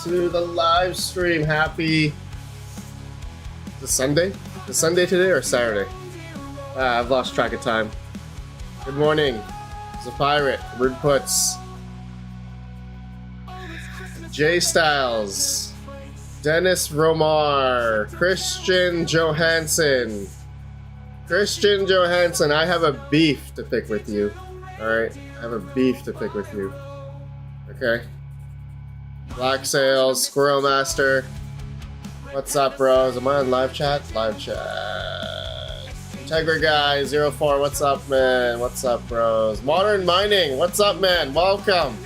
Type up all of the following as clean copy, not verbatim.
to the live stream. Happy the Sunday? The Sunday today or Saturday? I've lost track of time. Good morning. Zapirate, Rude Puts, J Styles, Dennis Romar, Christian Johansson. Christian Johansson, I have a beef to pick with you. Alright, I have a beef to pick with you. Okay. Black Sails, Squirrel Master. What's up, bros? Am I on live chat? Live chat. Integra Guy 04, what's up, man? What's up, bros? Modern Mining, what's up, man? Welcome.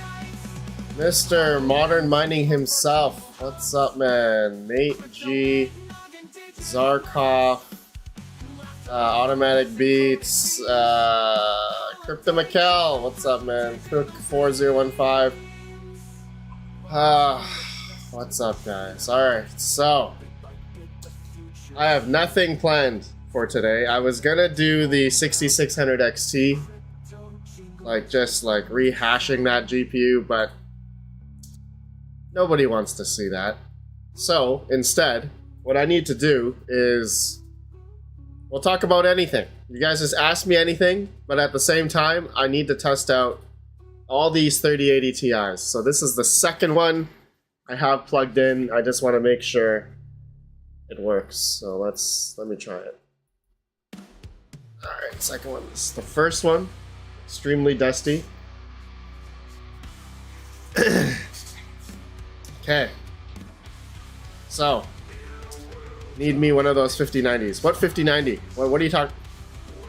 Mr. Modern Mining himself. What's up, man? Nate G. Zarkov. Automatic Beats. Crypto Mikkel, what's up, man? Cook 4015. What's up, guys? Alright, so I have nothing planned for today. I was gonna do the 6600 XT, just rehashing that GPU, but nobody wants to see that. So instead, what I need to do is we'll talk about anything. You guys just ask me anything, but at the same time, I need to test out all these 3080 Ti's. So this is the second one I have plugged in. I just want to make sure it works. So let me try it. Alright, second one. This is the first one. Extremely dusty. Okay. So, need me one of those 5090s. What 5090? What are you talking?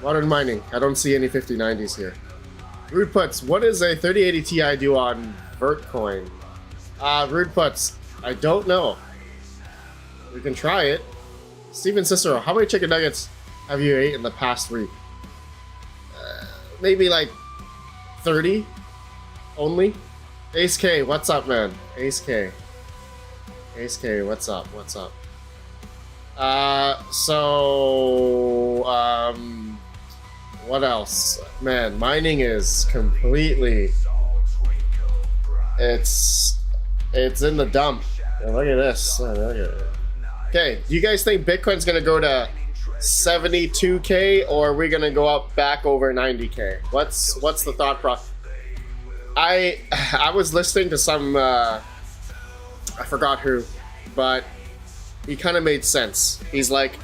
Modern Mining. I don't see any 5090s here. Rude Puts, what does a 3080 Ti do on Vertcoin? Rude Puts, I don't know. We can try it. Steven Cicero, how many chicken nuggets have you ate in the past week? Maybe like 30 only. Ace K, what's up, man? Ace K. Ace K, what's up? What's up? What else? Man, mining is completely... It's in the dump. Yeah, look at this. Look at it. Okay, do you guys think Bitcoin's gonna go to 72K or are we gonna go up back over 90K? What's the thought process? I was listening to some I forgot who, but he kind of made sense. He's like,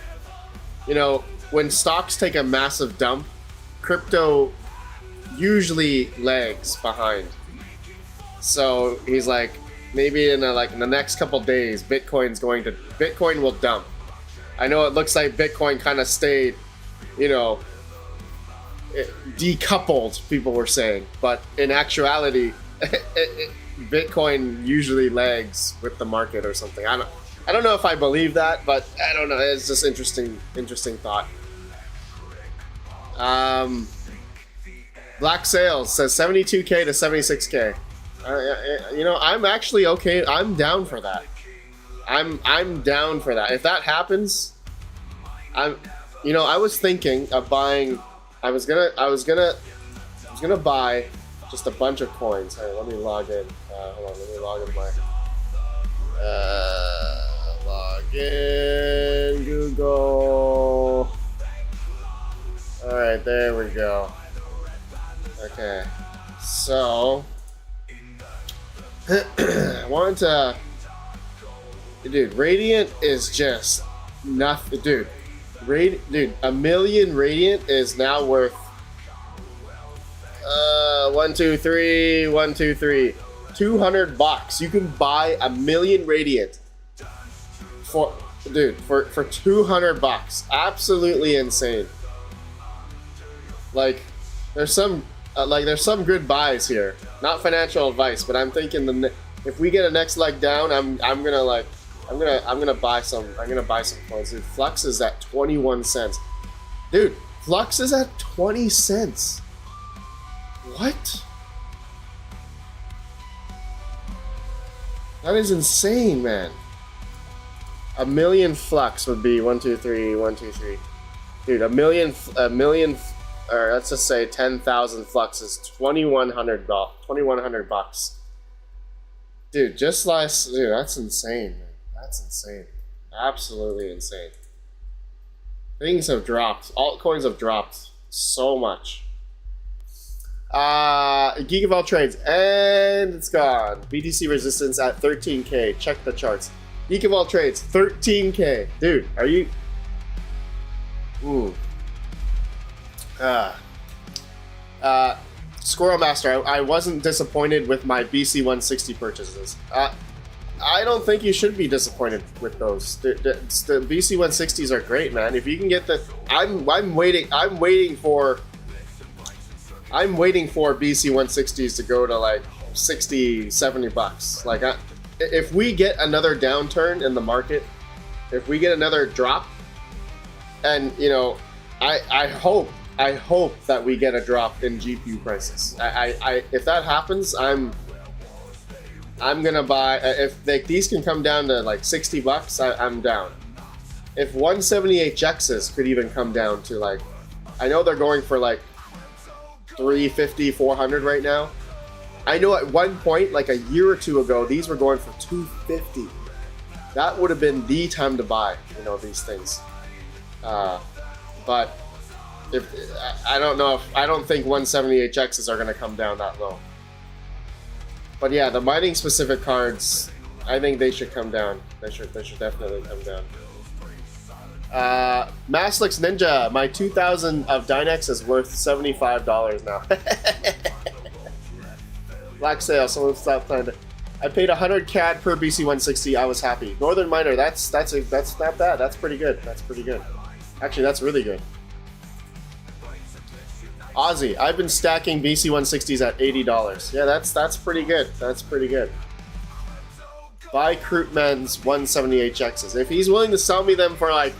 you know, when stocks take a massive dump, crypto usually lags behind. So he's like, maybe in the next couple days, Bitcoin will dump. I know it looks like Bitcoin kind of stayed, you know, decoupled, people were saying, but in actuality, Bitcoin usually lags with the market or something. I don't know if I believe that, but I don't know. It's just interesting thought. Black Sales says 72K to 76K. You know, I'm actually okay. I'm down for that. I'm down for that. If that happens, I was thinking of buying. I was gonna buy just a bunch of coins. Hey, let me log in. Hold on, let me log in my. Log in Google. All right, there we go. Okay, so I wanted to, dude. Radiant is just nothing, dude. A million Radiant is now worth 200 bucks. You can buy a million Radiant for 200 bucks. Absolutely insane. Like, there's some good buys here. Not financial advice, but I'm thinking if we get a next leg down, I'm gonna buy some coins. Dude, Flux is at 21 cents. Dude, Flux is at 20 cents. What? That is insane, man. A million Flux would be 1, 2, 3, 1, 2, 3. Dude, a million, or let's just say 10,000 Flux is $2,100 bucks. Dude, just last, dude, that's insane, man. That's insane. Absolutely insane. Things have dropped. Altcoins have dropped so much. Geek of all trades, and it's gone. BTC resistance at 13K. Check the charts. Geek of all trades, 13K. Dude, are you? Ooh. Squirrel Master, I wasn't disappointed with my BC 160 purchases. I don't think you should be disappointed with those. The BC 160s are great, man. If you can get the, I'm waiting for BC 160s to go to like 60, 70 bucks. Like, if we get another downturn in the market, if we get another drop, and you know, I hope that we get a drop in GPU prices. If that happens, I'm gonna buy. If these can come down to like 60 bucks, I'm down. If 178Xs could even come down to like, I know they're going for like 350, 400 right now. I know at one point, like a year or two ago, these were going for 250. That would have been the time to buy, you know, these things. But if I don't think 178Xs are going to come down that low. But yeah, the mining specific cards, I think they should come down. They should definitely come down. Maslix Ninja, my 2,000 of Dynex is worth $75 now. Black sale, someone stopped playing it. I paid 100 CAD per BC 160. I was happy. Northern Miner, that's not bad. That's pretty good. That's pretty good. Actually, that's really good. Aussie, I've been stacking BC 160s at $80. Yeah, that's pretty good. That's pretty good. Buy Krootman's 178Xs. If he's willing to sell me them for like,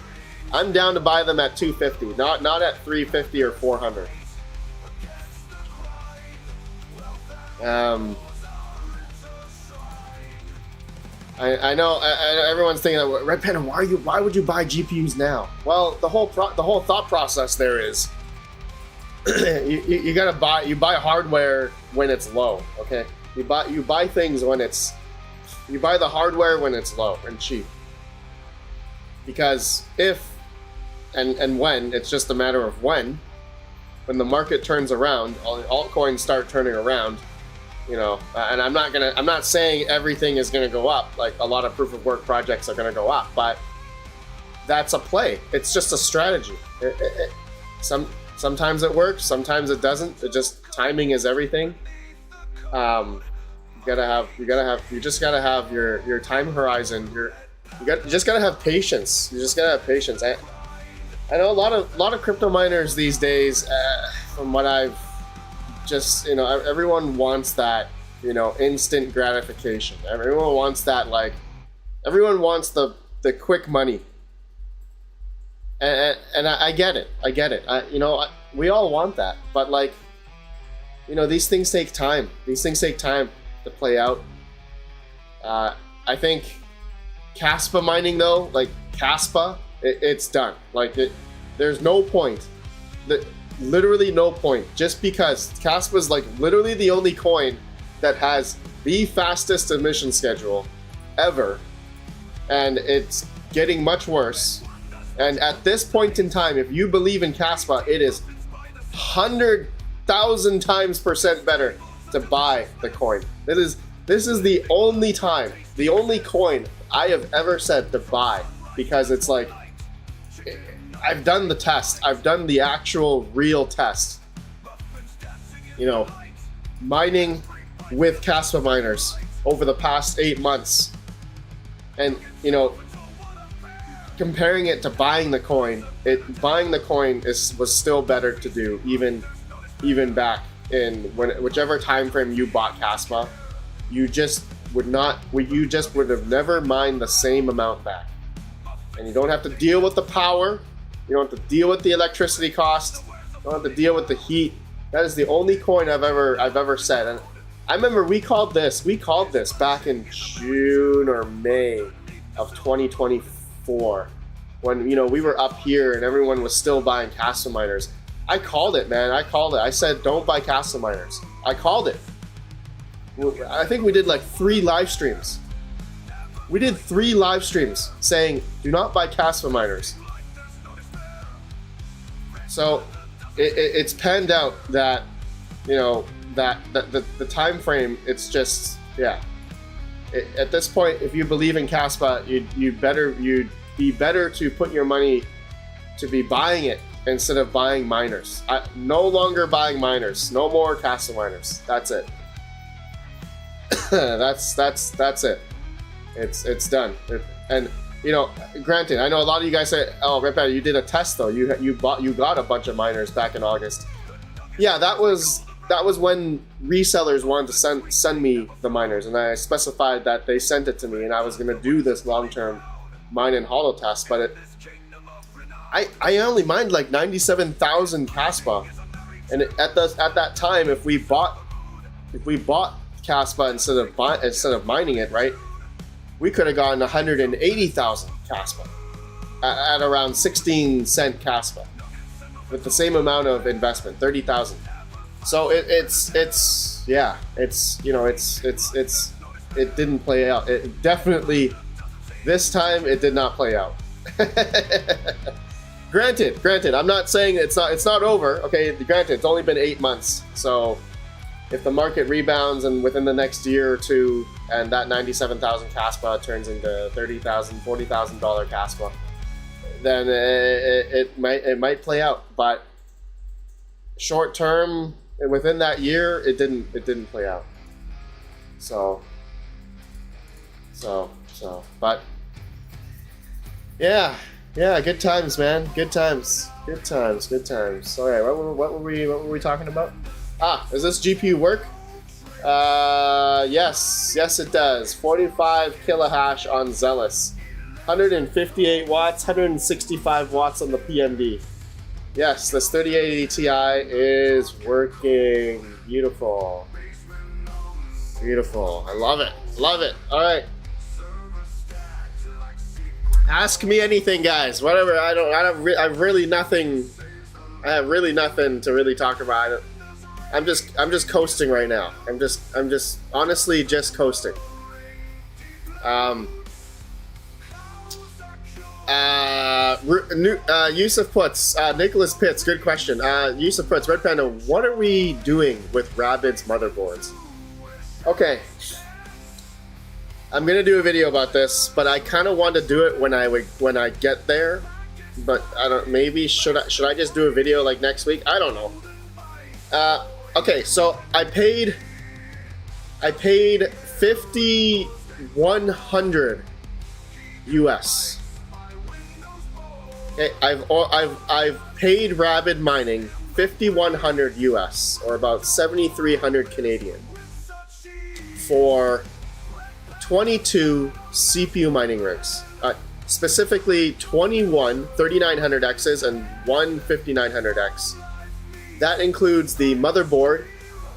I'm down to buy them at 250, not at 350 or 400. I know everyone's thinking, Red Panda, why would you buy GPUs now? Well, the whole thought process there is you buy hardware when it's low, okay? You buy things when you buy the hardware when it's low and cheap. Because if and when, it's just a matter of when the market turns around, all the altcoins start turning around, you know, and I'm not saying everything is gonna go up, like a lot of proof of work projects are gonna go up, but that's a play. It's just a strategy. Sometimes it works, sometimes it doesn't. It just, timing is everything. You just gotta have your time horizon. You just gotta have patience. You just gotta have patience. I know a lot of crypto miners these days, from what I've just, you know, everyone wants that, you know, instant gratification. Everyone wants that, like, everyone wants the quick money. And I get it. You know, we all want that, but like, you know, these things take time. These things take time to play out. I think Caspa mining though, like Caspa, it's done. Like there's no point. Literally no point. Just because Caspa is like literally the only coin that has the fastest emission schedule ever, and it's getting much worse. And at this point in time, if you believe in Caspa, it is 100,000 times % better to buy the coin. This is the only time, the only coin I have ever said to buy, because it's like, I've done the test. I've done the actual real test. You know, mining with Caspa miners over the past 8 months. And, you know, comparing it to buying the coin, buying the coin was still better to do, even back in whichever time frame you bought Caspa. You just would have never mined the same amount back, and you don't have to deal with the power. You don't have to deal with the electricity cost. You don't have to deal with the heat. That is the only coin I've ever said. And I remember we called this back in June or May of 2024, when, you know, we were up here and everyone was still buying Caspa miners. I called it, man. I called it. I said, don't buy Caspa miners. I called it. I think we did like 3 live streams. We did 3 live streams saying, do not buy Caspa miners. So it's panned out that, you know, that the time frame, it's just, yeah. At this point, if you believe in Caspa, you'd be better to put your money to be buying it instead of buying miners. No longer buying miners. No more Caspa miners. That's it. that's it. It's done. And you know, granted, I know a lot of you guys say, "Oh, RedPanda, you did a test though. You got a bunch of miners back in August." Yeah, that was when resellers wanted to send me the miners, and I specified that they sent it to me, and I was going to do this long-term mine and hodl test. But I only mined like 97,000 Caspa, and at that time, if we bought Caspa instead of mining it, right, we could have gotten 180,000 Caspa at around 16 cent Caspa with the same amount of investment, 30,000. So it didn't play out. It definitely, this time it did not play out. Granted, I'm not saying it's not over. Okay, granted, it's only been 8 months. So if the market rebounds and within the next year or two, and that 97,000 Caspa turns into $30,000, $40,000 Caspa, then it might play out. But short term, within that year, it didn't play out. So, but yeah, good times, man. Good times. All right, what were we talking about? Does this GPU work? Yes, it does. 45 kilohash on Zealous, 158 watts, 165 watts on the PMD. Yes, this 3080 Ti is working. Beautiful. I love it. All right. Ask me anything, guys. Whatever. I have really nothing to really talk about. I'm just coasting right now. I'm just honestly just coasting. Yusuf puts, Nicholas Pitts, good question. Yusuf puts, RedPanda, what are we doing with Rabid's motherboards? Okay, I'm gonna do a video about this, but I kind of want to do it when I get there. But I don't. Maybe should I just do a video like next week? I don't know. Okay, so I paid 5,100 US. Okay, I've paid Rabid Mining 5,100 US, or about 7,300 Canadian, for 22 CPU mining rigs. Specifically 21 3900Xs and one 5900X. That includes the motherboard,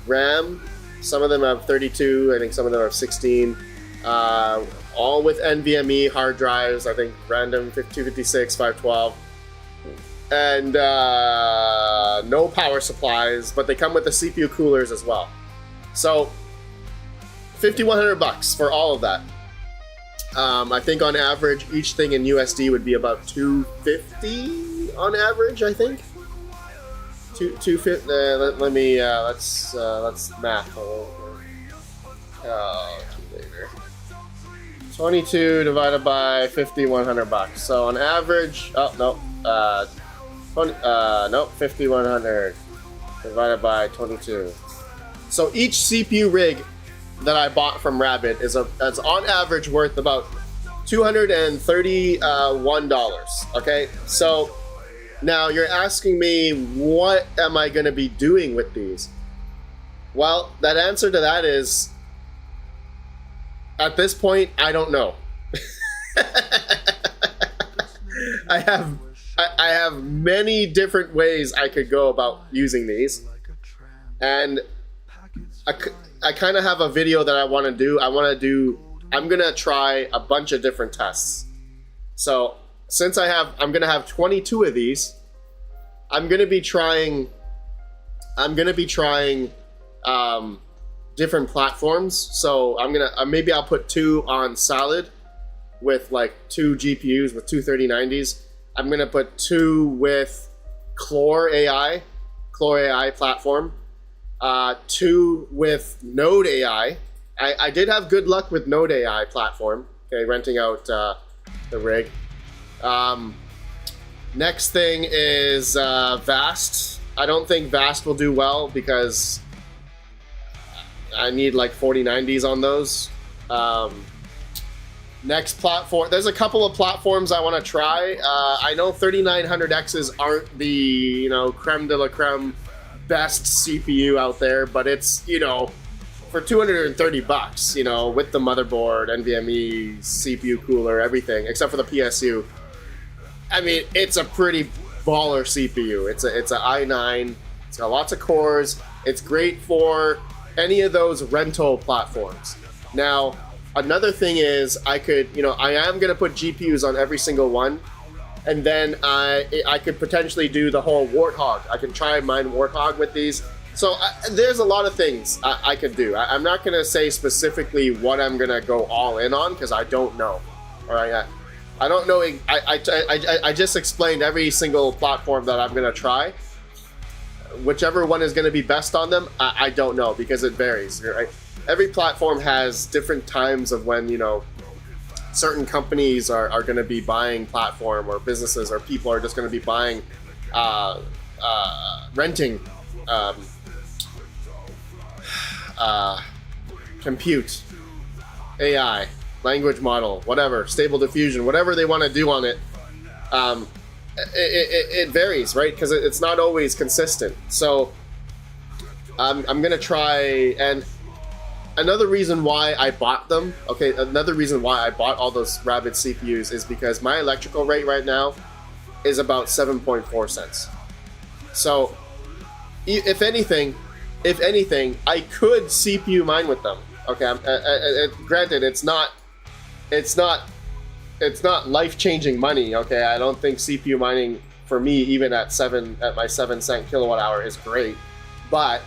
RAM, some of them have 32, I think some of them have 16, all with NVMe hard drives, I think random 256, 512, and no power supplies, but they come with the CPU coolers as well. So $5,100 for all of that. I think on average, each thing in USD would be about 250 on average, I think. 250. Let's math. Calculator. 22 divided by 5,100 bucks. So on average, nope, 5,100 divided by 22. So each CPU rig that I bought from Rabid is on average worth about $231. Okay, so now you're asking me, what am I going to be doing with these? Well, that answer to that is, at this point, I don't know. I have many different ways I could go about using these, and I kind of have a video that I want to do. I'm gonna try a bunch of different tests. So since I'm gonna have 22 of these, I'm gonna be trying different platforms. So I'm gonna maybe I'll put 2 on Salad with like 2 GPUs with 2 3090s. I'm gonna put 2 with Clore AI platform, 2 with Node AI. I did have good luck with Node AI platform. Okay, renting out the rig. Next thing is Vast. I don't think Vast will do well because I need like 4090s on those. Next platform, there's a couple of platforms I want to try. I know 3900Xs aren't the, you know, creme de la creme best CPU out there, but it's, you know, for $230, you know, with the motherboard, NVMe, CPU cooler, everything, except for the PSU. I mean, it's a pretty baller CPU. It's a i9. It's got lots of cores. It's great for any of those rental platforms. Now, another thing is I could, you know, I am going to put GPUs on every single one, and then I could potentially do the whole Warthog. I can try and mine Warthog with these. So there's a lot of things I could do. I'm not going to say specifically what I'm going to go all in on because I don't know. All right, I don't know. I just explained every single platform that I'm going to try. Whichever one is going to be best on them, I don't know because it varies. Right? Every platform has different times of when, you know, certain companies are going to be buying platform, or businesses or people are just going to be buying, renting compute, AI, language model, whatever, stable diffusion, whatever they want to do on it. It varies, right? Because it's not always consistent. So I'm going to try. And another reason why I bought them, okay, another reason why I bought all those Rabbit CPUs is because my electrical rate right now is about 7.4 cents. So if anything, I could CPU mine with them. Okay, granted, it's not life-changing money. Okay, I don't think CPU mining for me, even at my 7 cent kilowatt hour, is great. But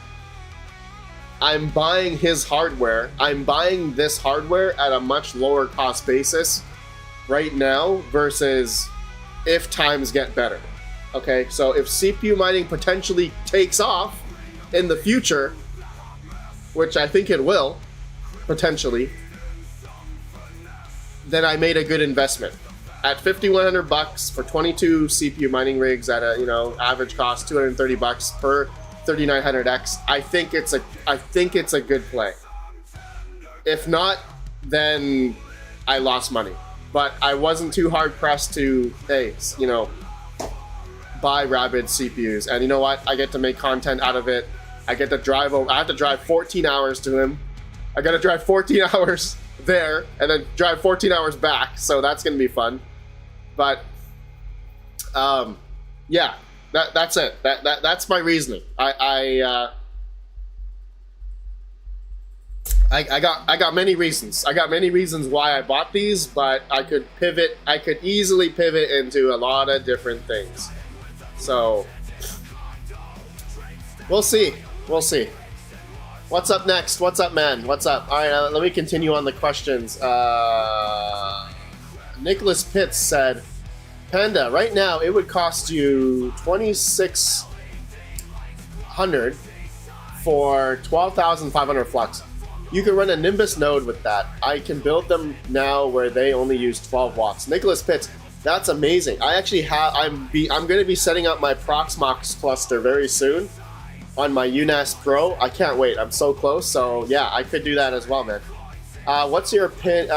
I'm buying his hardware. I'm buying this hardware at a much lower cost basis right now versus if times get better. Okay, so if CPU mining potentially takes off in the future, which I think it will, potentially, then I made a good investment. At $5,100 for 22 CPU mining rigs at a, you know, average cost $230 per 3900X, I think it's a good play. If not, then I lost money. But I wasn't too hard pressed to, hey, you know, buy Rabbit CPUs. And you know what? I get to make content out of it. I get to drive over. I have to drive 14 hours to him. I got to drive 14 hours there and then drive 14 hours back. So that's going to be fun. But yeah, that's it. That's my reasoning. I got many reasons. I got many reasons why I bought these, but I could pivot. I could easily pivot into a lot of different things. So we'll see. We'll see. What's up next? What's up, man? What's up? All right, let me continue on the questions. Nicholas Pitts said, Panda, right now it would cost you $2,600 for 12,500 flux. You can run a Nimbus node with that. I can build them now where they only use 12 watts. Nicholas Pitts, that's amazing. I actually have. I'm going to be setting up my Proxmox cluster very soon on my UNAS Pro. I can't wait. I'm so close. So yeah, I could do that as well, man. What's your opinion,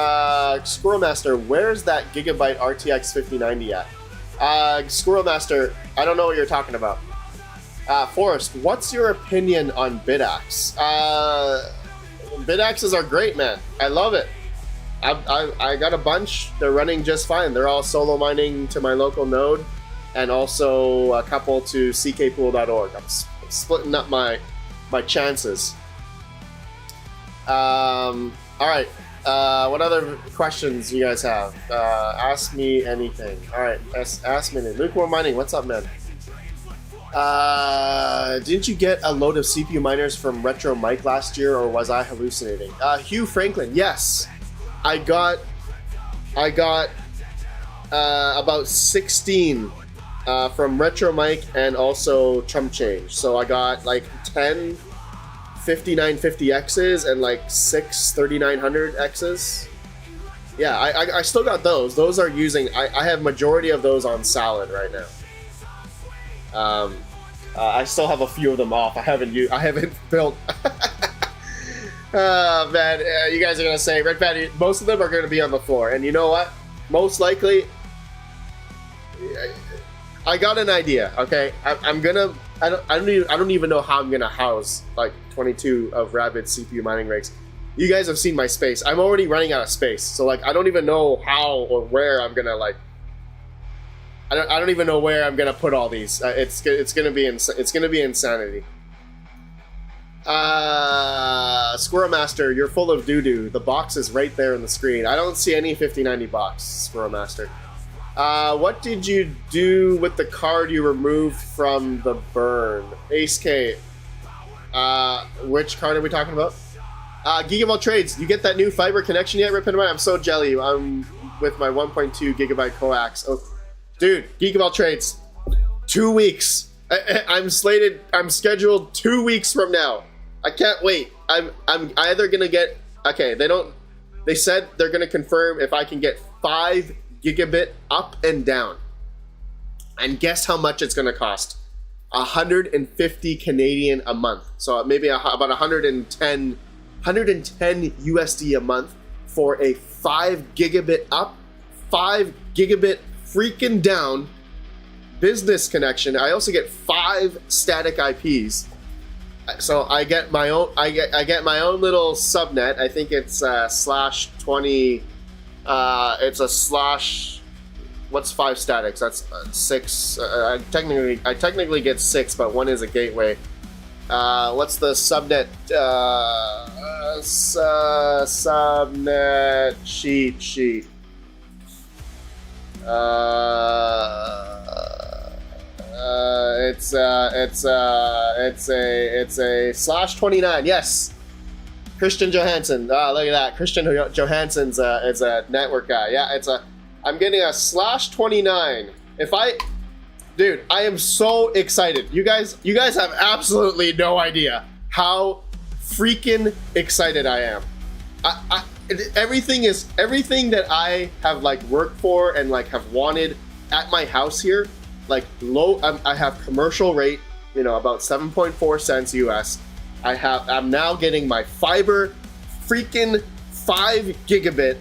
Squirrel Master? Where's that Gigabyte RTX 5090 at? Squirrel Master, I don't know what you're talking about. Forrest, what's your opinion on bidax? Bidaxes are great, man. I love it. I got a bunch. They're running just fine. They're all solo mining to my local node, and also a couple to ckpool.org. I'm splitting up my chances. All right. What other questions you guys have? Ask me anything. All right. Ask me anything. Lukewarm Mining, what's up, man? Didn't you get a load of CPU miners from Retro Mike last year, or was I hallucinating? Hugh Franklin, yes. I got about 16 from Retro Mike and also Chump Change. So I got like 10 5950Xs and like 6 3900Xs. Yeah, I still got those. Those are using, I have majority of those on Salad right now. I still have a few of them off. I haven't built. Man, you guys are gonna say, Red Patty, most of them are gonna be on the floor, and you know what? Most likely, I got an idea. Okay, I don't even know how I'm gonna house like 22 of Rabbit's CPU mining rigs. You guys have seen my space. I'm already running out of space, so like I don't even know how or where I'm gonna like. I don't even know where I'm gonna put all these. It's gonna be insanity. Squirrel Master, you're full of doo-doo. The box is right there on the screen. I don't see any 5090 box, Squirrel Master. What did you do with the card you removed from the burn? Ace K. Which card are we talking about? Geek of all trades. You get that new fiber connection yet, RedPandaMining? I'm so jelly. I'm with my 1.2 gigabyte coax. Oh, dude, Geek of all trades. 2 weeks. I'm scheduled 2 weeks from now. I can't wait. I'm either gonna get, okay, they said they're gonna confirm if I can get 5 gigabit up and down. And guess how much it's gonna cost? 150 Canadian a month. So maybe about 110 USD a month for a 5 gigabit up, 5 gigabit freaking down business connection. I also get 5 static IPs. So I get my own. I get my own little subnet. I think it's /20. It's a slash. What's 5 statics? That's 6. I technically get 6, but 1 is a gateway. What's the subnet? Subnet sheet. It's a /29. Yes, Christian Johansson. Look at that. Christian Johansson's is a network guy. Yeah, I'm getting a /29. Dude, I am so excited. You guys have absolutely no idea how freaking excited I am. Everything that I have like worked for and like have wanted at my house here. Like I have commercial rate, about 7.4 cents US. I'm now getting my fiber, freaking 5 gigabit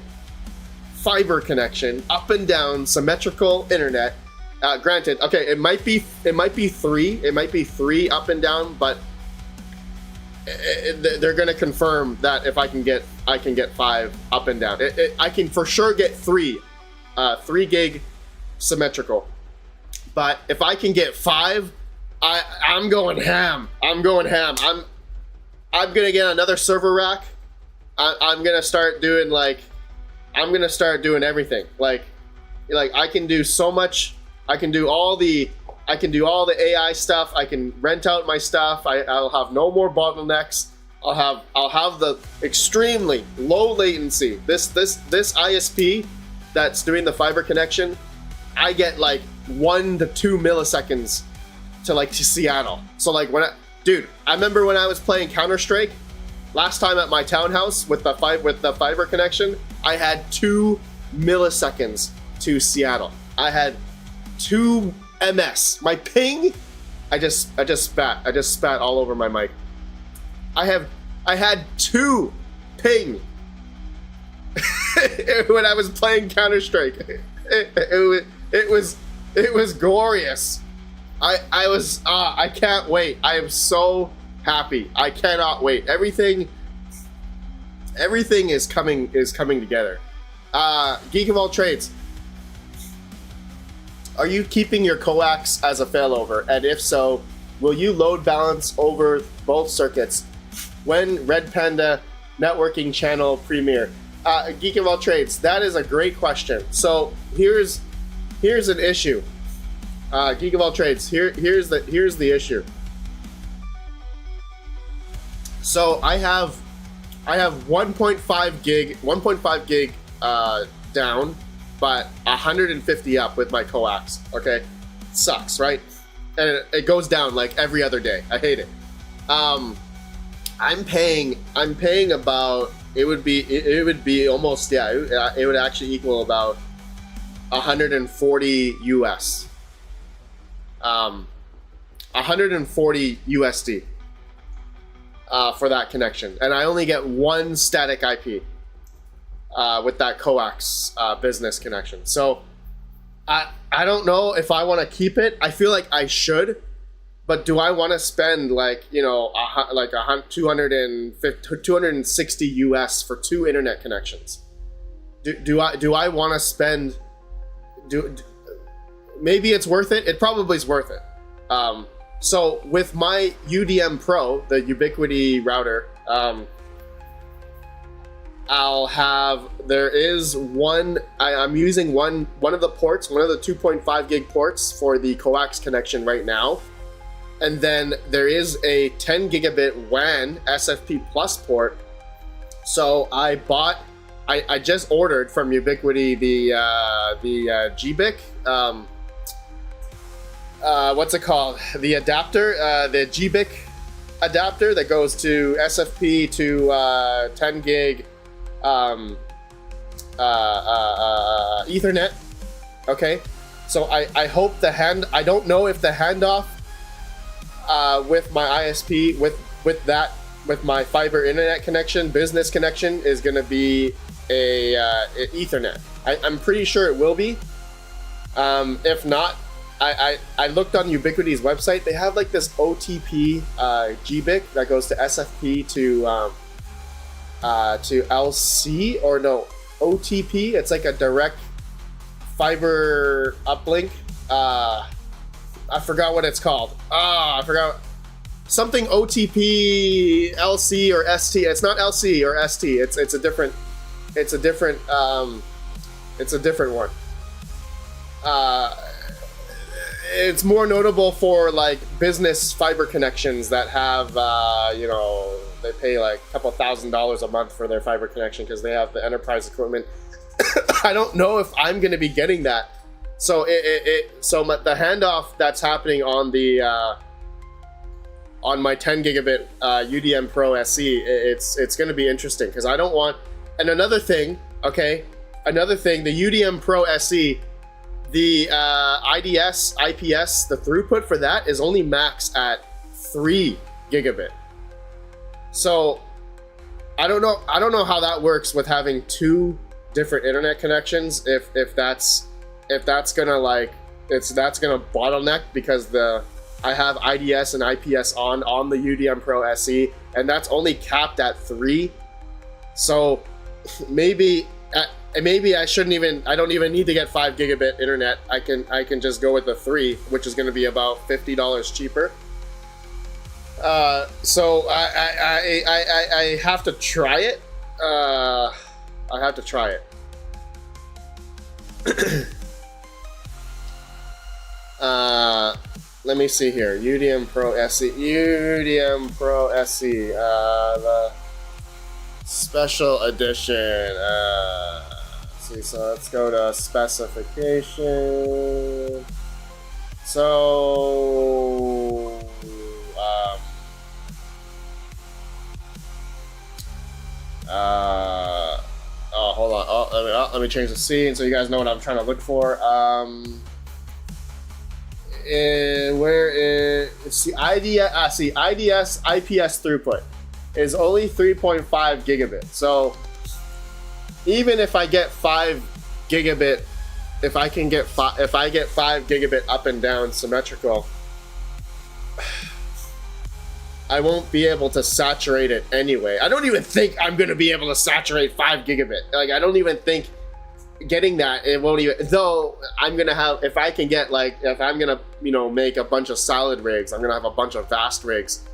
fiber connection, up and down, symmetrical internet. Granted, okay, it might be 3 up and down, but they're gonna confirm that if I can get 5 up and down. I can for sure get 3 gig symmetrical. But if I can get 5, I'm going ham. I'm gonna get another server rack. I'm gonna start doing everything. Like I can do so much. I can do all the AI stuff. I can rent out my stuff. I'll have no more bottlenecks. I'll have the extremely low latency. This ISP that's doing the fiber connection, I get like 1 to 2 milliseconds to Seattle. So like I remember when I was playing Counter-Strike last time at my townhouse with the fiber connection, I had 2 milliseconds to Seattle. I had 2 ms. My ping, I just spat all over my mic. I had 2 ping when I was playing Counter-Strike. It was glorious. I can't wait. I am so happy. I cannot wait. Everything is coming together. Geek of all trades. Are you keeping your coax as a failover? And if so, will you load balance over both circuits when Red Panda networking channel premiere? Geek of all trades, that is a great question. So here's an issue. Geek of all trades. Here's the issue. So I have 1.5 gig down, but 150 up with my coax. Okay, sucks, right? And it goes down like every other day. I hate it. I'm paying about, it would be almost, yeah, it would actually equal about 140 US. 140 USD for that connection, and I only get one static IP with that coax business connection. So I don't know if I want to keep it. I feel like I should, but do I want to spend like, you know, like 260 US for 2 internet connections? Do I want to spend? Maybe it's worth it. It probably is worth it. So with my UDM Pro, the Ubiquiti router, I'm using one of the ports, one of the 2.5 gig ports for the coax connection right now. And then there is a 10 gigabit WAN SFP Plus port. So I just ordered from Ubiquiti the GBIC, what's it called? The adapter, the GBIC adapter that goes to SFP to 10 gig Ethernet. Okay, so I hope I don't know if the handoff with my ISP with my fiber internet connection, business connection, is going to be a Ethernet. I'm pretty sure it will be. If not, I looked on Ubiquiti's website. They have like this OTP GBIC that goes to SFP to LC, or no, OTP. It's like a direct fiber uplink. I forgot what it's called. I forgot. Something OTP, LC, or ST. It's not LC or ST. It's a different one. It's more notable for like business fiber connections that have, you know, they pay like a couple $1,000s a month for their fiber connection because they have the enterprise equipment. I don't know if I'm going to be getting that. So the handoff that's happening on the on my 10 gigabit UDM Pro SE, it's going to be interesting because I don't want. And another thing, the UDM Pro SE, the IDS IPS, the throughput for that is only max at 3 gigabit. So I don't know how that works with having 2 different internet connections. If that's gonna bottleneck because I have IDS and IPS on the UDM Pro SE, and that's only capped at 3. So maybe I shouldn't even. I don't even need to get 5 gigabit internet. I can just go with the 3, which is going to be about $50 cheaper. So I have to try it. I have to try it. Let me see here. UDM Pro SE. UDM Pro SE. The special edition. See, so let's go to specification. So hold on. Let me change the scene so you guys know what I'm trying to look for. Where is IDS IPS throughput is only 3.5 gigabit. So even if I get 5 gigabit, if I get 5 gigabit up and down symmetrical, I won't be able to saturate it anyway. I don't even think I'm going to be able to saturate 5 gigabit. Like, I don't even think getting that, it won't even, though I'm going to have, if I can get like, if I'm going to, you know, make a bunch of solid rigs, I'm going to have a bunch of vast rigs.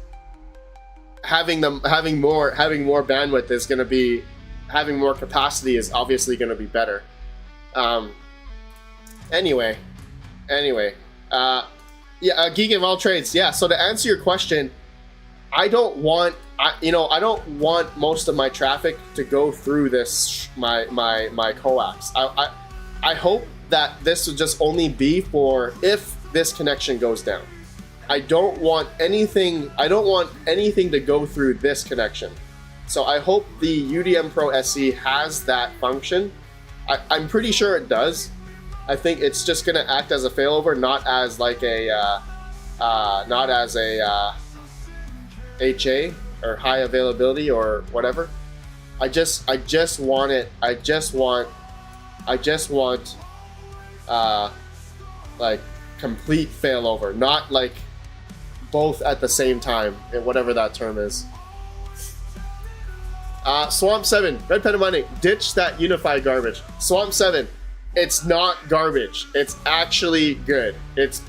Having more bandwidth is going to be, having more capacity is obviously going to be better. Anyway, Yeah, geek of all trades. Yeah. So to answer your question, I don't want most of my traffic to go through this my coax. I hope that this would just only be for if this connection goes down. I don't want anything to go through this connection. So I hope the UDM Pro SE has that function. I'm pretty sure it does. I think it's just gonna act as a failover, not as like a HA or high availability or whatever. I just want it. I just want like complete failover, not like both at the same time, whatever that term is. Swamp 7, RedPandaMining, ditch that Unify garbage. Swamp 7, it's not garbage. It's actually good. It's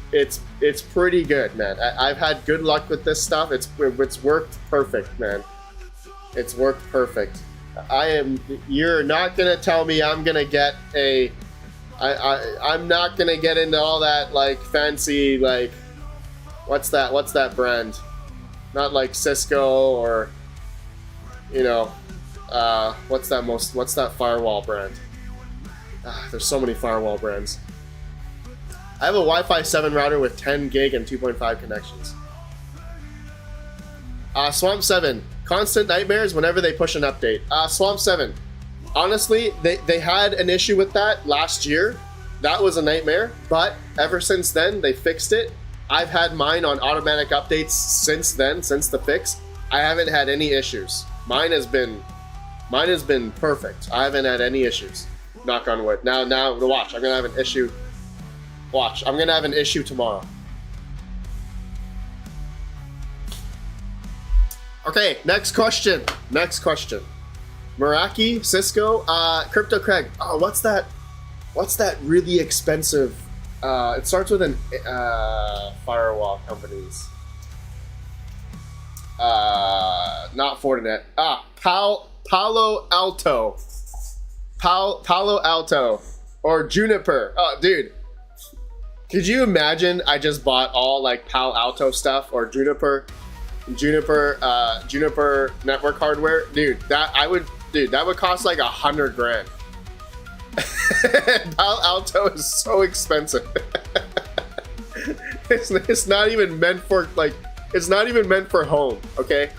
pretty good, man. I've had good luck with this stuff. It's worked perfect, man. It's worked perfect. You're not gonna tell me I'm gonna get a. I'm not gonna get into all that like fancy like. What's that brand? Not like Cisco or, you know, what's that firewall brand? There's so many firewall brands. I have a Wi-Fi 7 router with 10 gig and 2.5 connections. Swamp 7, constant nightmares whenever they push an update. Swamp 7, honestly, they had an issue with that last year. That was a nightmare, but ever since then, they fixed it. I've had mine on automatic updates since then, since the fix. I haven't had any issues. Mine has been perfect. I haven't had any issues. Knock on wood. Now watch. I'm gonna have an issue. Watch. I'm gonna have an issue tomorrow. Okay, next question. Meraki, Cisco, Crypto Craig. Oh, what's that really expensive? It starts with an firewall companies. Not Fortinet. Palo Alto. Palo Alto or Juniper. Oh, dude. Could you imagine I just bought all like Palo Alto stuff or Juniper network hardware? Dude, that would cost like $100 grand. Palo Alto is so expensive. It's not even meant for home, okay?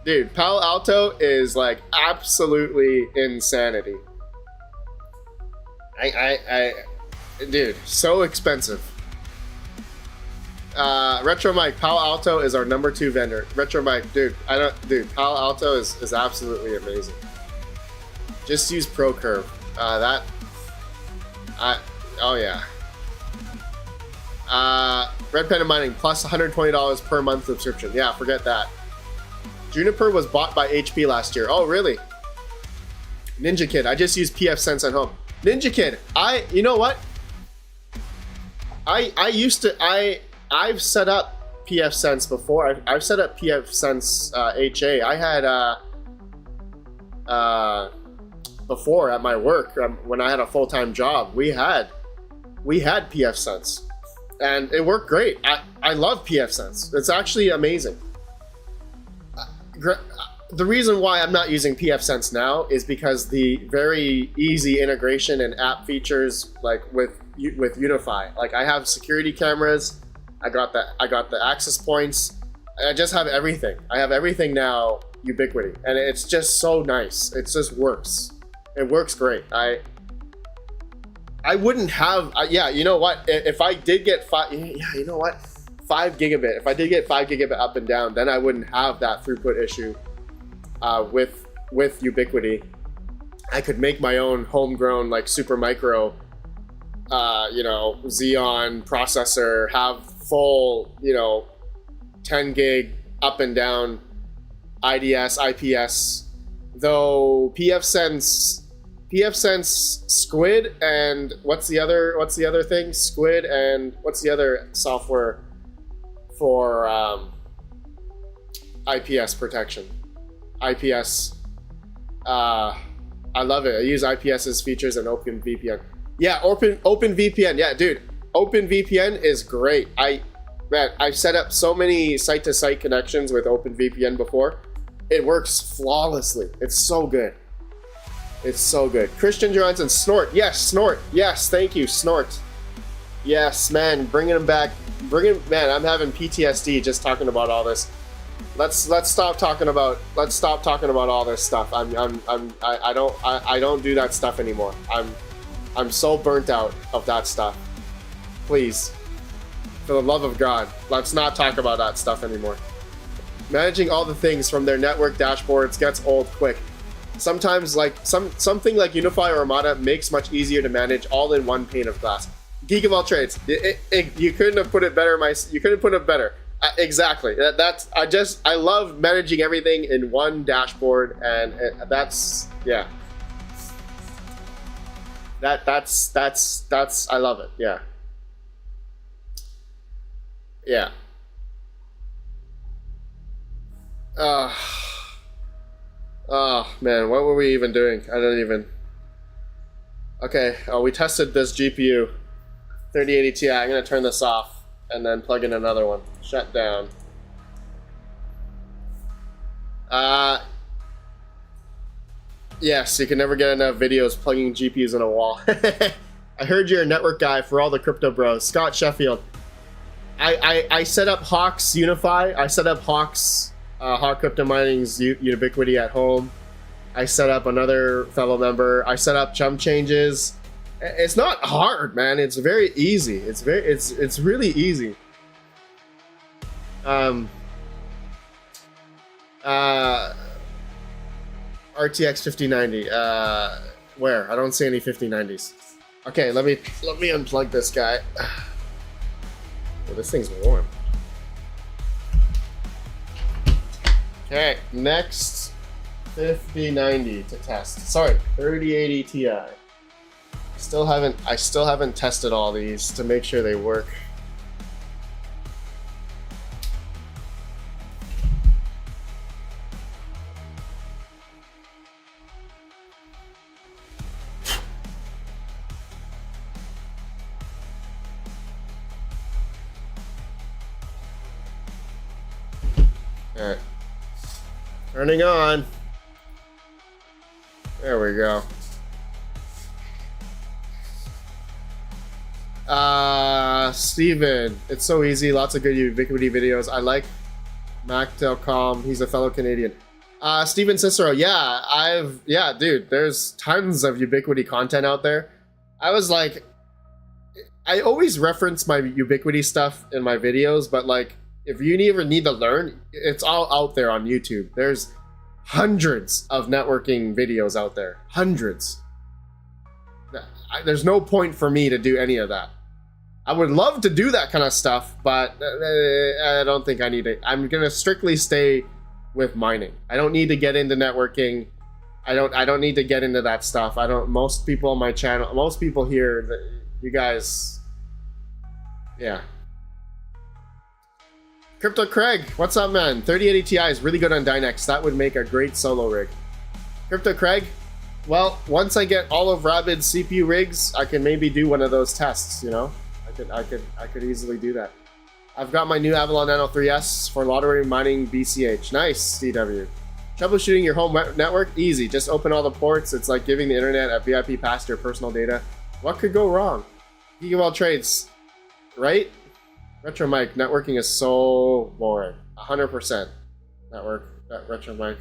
Dude, Palo Alto is like absolutely insanity. Dude, so expensive. Retro Mike, Palo Alto is our #2 vendor. Retro Mike, dude, Palo Alto is absolutely amazing. Just use ProCurve. Oh yeah. RedPandaMining plus $120 per month subscription. Yeah, forget that. Juniper was bought by HP last year. Oh, really? Ninja Kid, I just use pfSense at home. Ninja Kid, you know what? I've set up pfSense before. I've set up pfSense HA. I had before at my work when I had a full-time job, we had pfSense, and it worked great. I love pfSense. It's actually amazing. The reason why I'm not using pfSense now is because the very easy integration and app features, like with Unify. Like I have security cameras, I got the access points, I just have everything. I have everything now ubiquity, and it's just so nice. It just works. It works great. I wouldn't have. Yeah, you know what? If I did get 5 gigabit. If I did get 5 gigabit up and down, then I wouldn't have that throughput issue with Ubiquiti. I could make my own homegrown like super micro, Xeon processor, have full, 10 gig up and down IDS, IPS. Though pfSense, Squid, and what's the other thing? Squid, and what's the other software for IPS protection? IPS. I love it. I use IPS's features and OpenVPN. Yeah, OpenVPN. Yeah, dude. OpenVPN is great. I've set up so many site-to-site connections with OpenVPN before. It works flawlessly. It's so good. It's so good. Christian Johansson, Snort. Yes, Snort. Yes, thank you, Snort. Yes, man, bringing him back. Man, I'm having PTSD just talking about all this. Let's stop talking about all this stuff. I don't do that stuff anymore. I'm so burnt out of that stuff. Please, for the love of God, let's not talk about that stuff anymore. Managing all the things from their network dashboards gets old quick. Sometimes, like something like Unify or Armada makes much easier to manage all in one pane of glass. Geek of all trades. You couldn't have put it better. You couldn't put it better. Exactly. I love managing everything in one dashboard, and that's yeah. That's I love it. Yeah. Yeah. Oh man, what were we even doing? I don't even. Okay, we tested this GPU, 3080 Ti. I'm gonna turn this off and then plug in another one. Shut down. Yes, you can never get enough videos plugging GPUs in a wall. I heard you're a network guy for all the crypto bros. Scott Sheffield. I set up Hawk's Unify. I set up Hawk's Hawk CryptoMining's Ubiquity at home. I set up another fellow member. I set up chum changes. It's not hard, man. It's very easy. It's really easy. RTX 5090. Where? I don't see any 5090s. Okay, let me unplug this guy. Oh, this thing's warm. Okay, next 5090 to test. Sorry, 3080 Ti. I still haven't tested all these to make sure they work. All right. Turning on. There we go. Steven, it's so easy. Lots of good Ubiquity videos. I like Mac.com. He's a fellow Canadian. Steven Cicero, yeah, dude, there's tons of Ubiquity content out there. I was like, I always reference my Ubiquity stuff in my videos, but like, if you ever need to learn, it's all out there on YouTube. There's hundreds of networking videos out there. Hundreds. There's no point for me to do any of that. I would love to do that kind of stuff, but I don't think I need it. I'm gonna strictly stay with mining. I don't need to get into networking. I don't need to get into that stuff. Most people on my channel, most people here, you guys, yeah. Crypto Craig, what's up, man? 3080 Ti is really good on Dynex. That would make a great solo rig. Crypto Craig, well, once I get all of Rabid's CPU rigs, I can maybe do one of those tests. You know, I could easily do that. I've got my new Avalon Nano 3S for lottery mining BCH. Nice, DW. Troubleshooting your home network, easy. Just open all the ports. It's like giving the internet a VIP pass to your personal data. What could go wrong? Geek of all trades, right? Retro Mike, networking is so boring. 100% network, Retro Mike.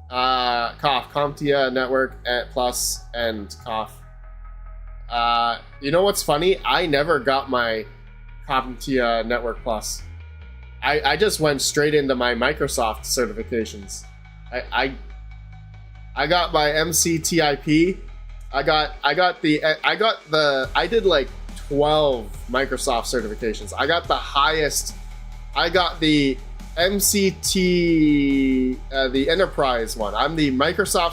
Cough, CompTIA network at plus and cough. You know what's funny? I never got my CompTIA network plus. I just went straight into my Microsoft certifications. I got my MCTIP. I did like 12 Microsoft certifications. I got the highest. I got the MCT, the Enterprise one. I'm the Microsoft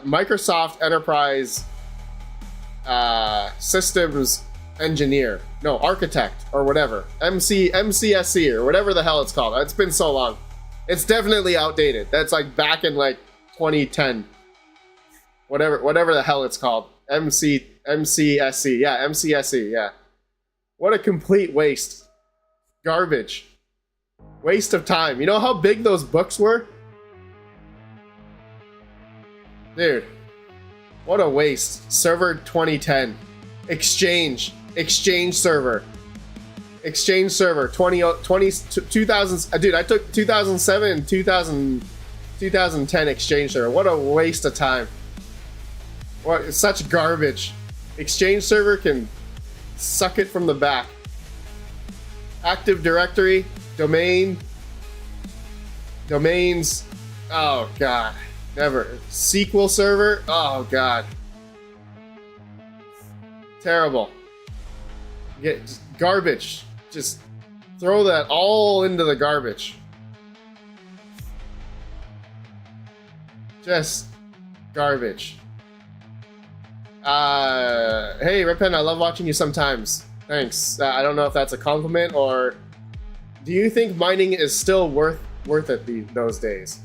Microsoft Enterprise Systems Engineer. No, Architect or whatever. MCSE or whatever the hell it's called. It's been so long. It's definitely outdated. That's like back in like 2010. Whatever the hell it's called. MCSE. Yeah, MCSE. Yeah. What a complete waste. Garbage. Waste of time. You know how big those books were? Dude. What a waste. Server 2010. Exchange server. Exchange server 2000. Dude, I took 2007 and 2010 exchange server. What a waste of time. What, such garbage. Exchange server can suck it from the back. Active Directory, domains. Oh god, never. SQL server. Oh god, terrible. Just garbage. Just throw that all into the garbage. Just garbage. Hey, RedPanda, I love watching you sometimes. Thanks. I don't know if that's a compliment or... Do you think mining is still worth it those days?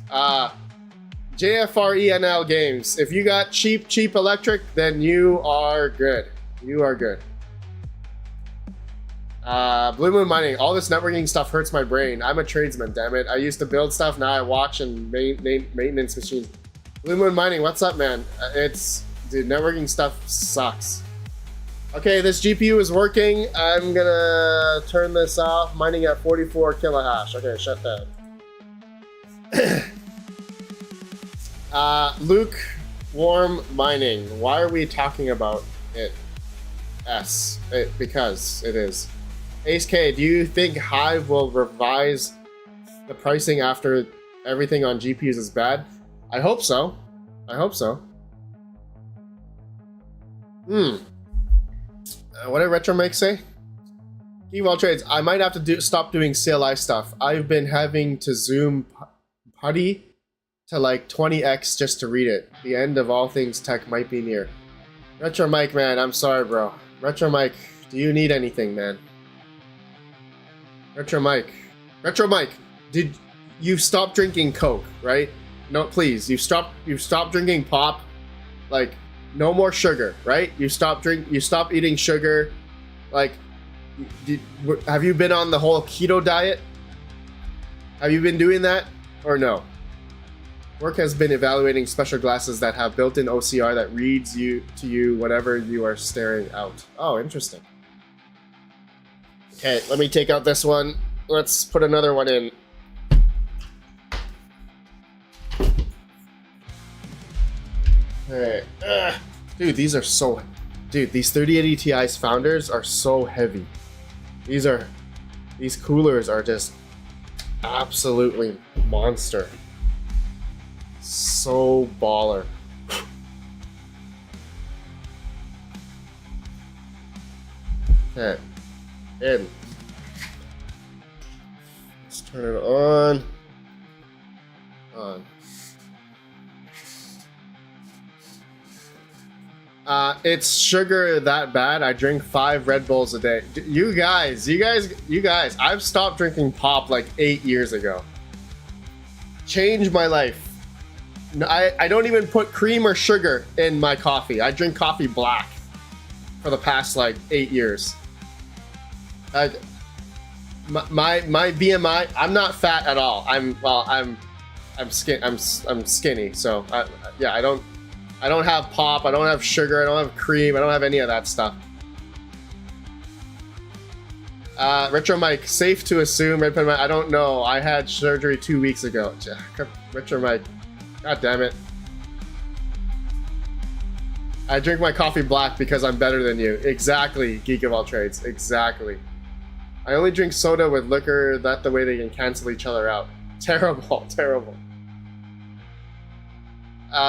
JFRENL Games. If you got cheap electric, then you are good. You are good. Blue Moon Mining. All this networking stuff hurts my brain. I'm a tradesman, damn it. I used to build stuff, now I watch and maintenance machines. Blue Moon Mining, what's up, man? Dude, networking stuff sucks. Okay, this GPU is working. I'm gonna turn this off. Mining at 44 kilohash. Okay, shut down. Lukewarm mining. Why are we talking about it? Because it is. Ace K, do you think Hive will revise the pricing after everything on GPUs is bad? I hope so. I hope so. What did RetroMake say? Keywall trades. I might have to stop doing CLI stuff. I've been having to zoom putty to like 20x just to read it. The end of all things tech might be near. RetroMike, man, I'm sorry, bro. RetroMike, do you need anything, man? RetroMike, did you stop drinking Coke, right? No, please. You've stopped drinking pop. Like, no more sugar, right? You stop eating sugar. Like, have you been on the whole keto diet? Have you been doing that or no? Work has been evaluating special glasses that have built-in OCR that reads to you whatever you are staring out. Oh, interesting. Okay, let me take out this one. Let's put another one in. Alright. Dude, these are so... Dude, these 3080 Ti's founders are so heavy. These coolers are just absolutely monster. So baller. Okay. In. Let's turn it on. On. It's sugar that bad. I drink 5 Red Bulls a day. You guys, I've stopped drinking pop like 8 years ago. Changed my life. I don't even put cream or sugar in my coffee. I drink coffee black for the past like 8 years. My BMI, I'm not fat at all. I'm skinny. So yeah, I don't have pop, I don't have sugar, I don't have cream, I don't have any of that stuff. Retro Mike, safe to assume, RedPandaMining, I don't know, I had surgery 2 weeks ago. Retro Mike, god damn it. I drink my coffee black because I'm better than you. Exactly, Geek of All Trades, exactly. I only drink soda with liquor, that's the way they can cancel each other out. Terrible, terrible.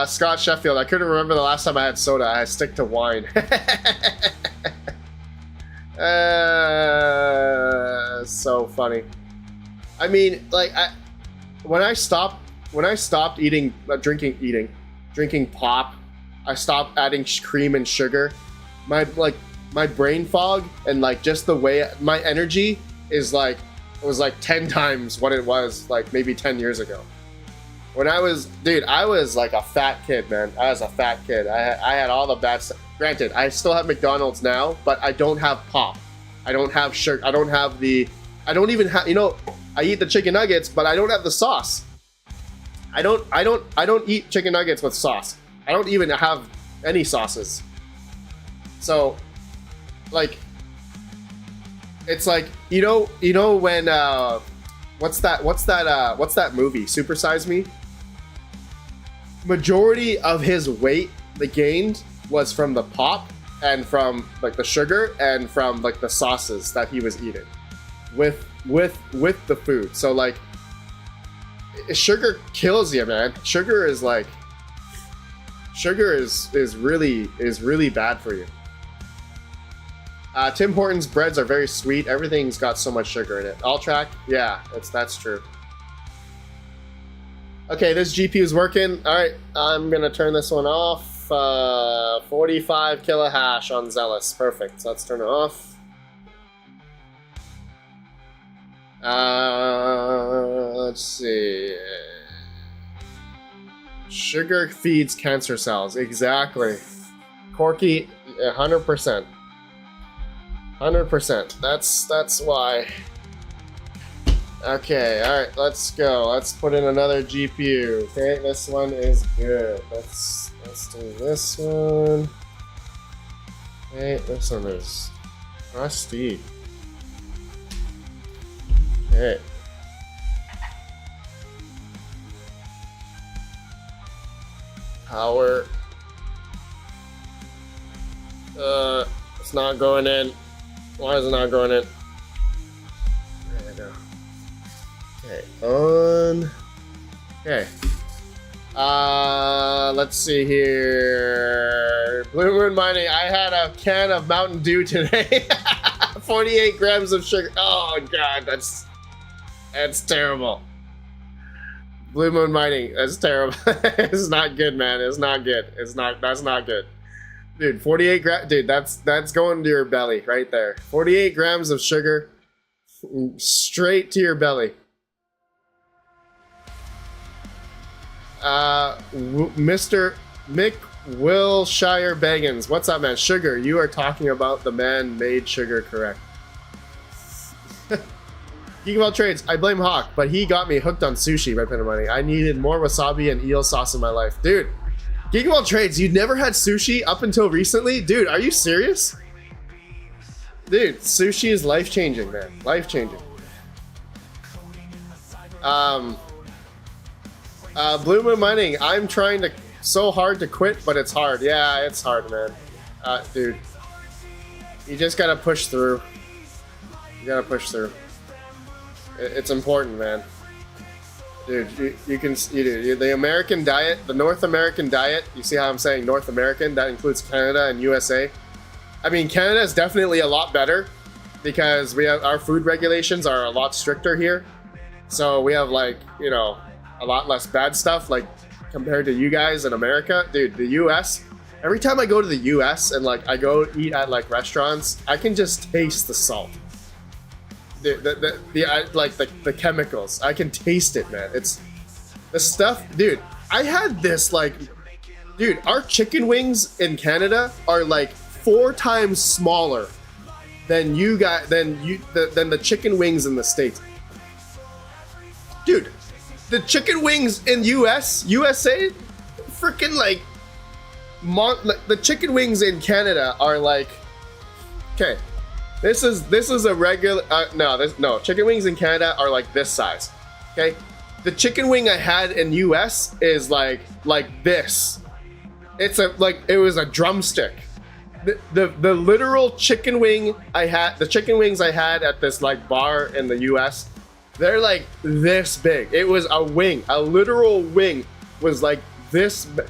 Scott Sheffield, I couldn't remember the last time I had soda. I stick to wine. So funny. I mean, like, when I stopped drinking pop, I stopped adding cream and sugar. My brain fog and like just the way my energy is like, it was like 10 times what it was like maybe 10 years ago. When I was, dude, I was like a fat kid, man. I was a fat kid. I had all the bad stuff. Granted, I still have McDonald's now, but I don't have pop. I don't have sugar. I don't have the. I don't even have. You know, I eat the chicken nuggets, but I don't have the sauce. I don't eat chicken nuggets with sauce. I don't even have any sauces. So, like, it's like you know when what's that movie? Super Size Me. Majority of his weight they gained was from the pop and from like the sugar and from like the sauces that he was eating with the food. So like sugar kills you, man. Sugar is really bad for you. Tim Hortons breads are very sweet. Everything's got so much sugar in it. All track, yeah, that's true. Okay, this GPU is working. All right, I'm gonna turn this one off. 45 kilohash on Zealous. Perfect. So let's turn it off. Let's see. Sugar feeds cancer cells. Exactly. Corky, 100%. 100%. That's why. Okay, alright, let's go. Let's put in another GPU. Okay, this one is good. Let's do this one. Okay, this one is rusty. Okay. Power. It's not going in. Why is it not going in? There we go. Okay, on. Okay. Let's see here. Blue Moon Mining. I had a can of Mountain Dew today. 48 grams of sugar. Oh god, that's terrible. Blue Moon Mining. That's terrible. It's not good, man. It's not good. That's not good. Dude, 48 grams. Dude, that's going to your belly right there. 48 grams of sugar straight to your belly. Mr. Mick Wilshire Baggins. What's up, man? Sugar. You are talking about the man-made sugar, correct? Geekball Trades. I blame Hawk, but he got me hooked on sushi, RedPandaMining. I needed more wasabi and eel sauce in my life. Dude, Geekball Trades, you never had sushi up until recently? Dude, are you serious? Dude, sushi is life-changing, man. Life-changing. Blue Moon Mining, I'm trying to so hard to quit, but it's hard. Yeah, it's hard, man. Dude, you just gotta push through. You gotta push through. It's important, man. Dude, you can the American diet, the North American diet. You see how I'm saying North American? That includes Canada and USA. I mean, Canada is definitely a lot better because we have our food regulations are a lot stricter here. So we have like a lot less bad stuff like compared to you guys in America. Dude, the US, every time I go to the US and like I go eat at like restaurants, I can just taste the salt. The chemicals. I can taste it, man. It's the stuff, dude. I had this like, dude, our chicken wings in Canada are like 4 times smaller than the chicken wings in the States. Dude, the chicken wings in USA, freaking like, the chicken wings in Canada are like, okay, this is a regular, no, chicken wings in Canada are like this size, okay? The chicken wing I had in US is like this. It's it was a drumstick. The literal chicken wing I had, the chicken wings I had at this like bar in the US, they're like this big. It was a wing, a literal wing was like this big.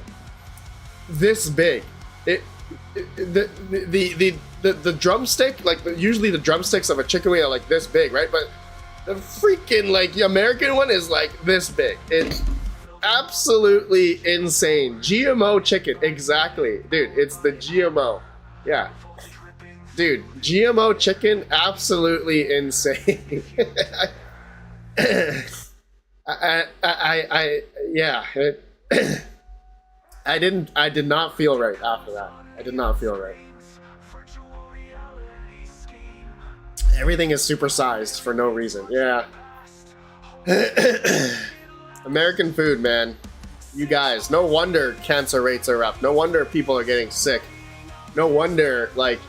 The drumstick, like usually the drumsticks of a chicken wing are like this big, right? But the freaking like American one is like this big. It's absolutely insane. GMO chicken, exactly, dude. It's the GMO, yeah, dude. GMO chicken, absolutely insane. Yeah. I did not feel right after that. I did not feel right. Everything is supersized for no reason. Yeah. American food, man. You guys, no wonder cancer rates are up. No wonder people are getting sick. No wonder, like,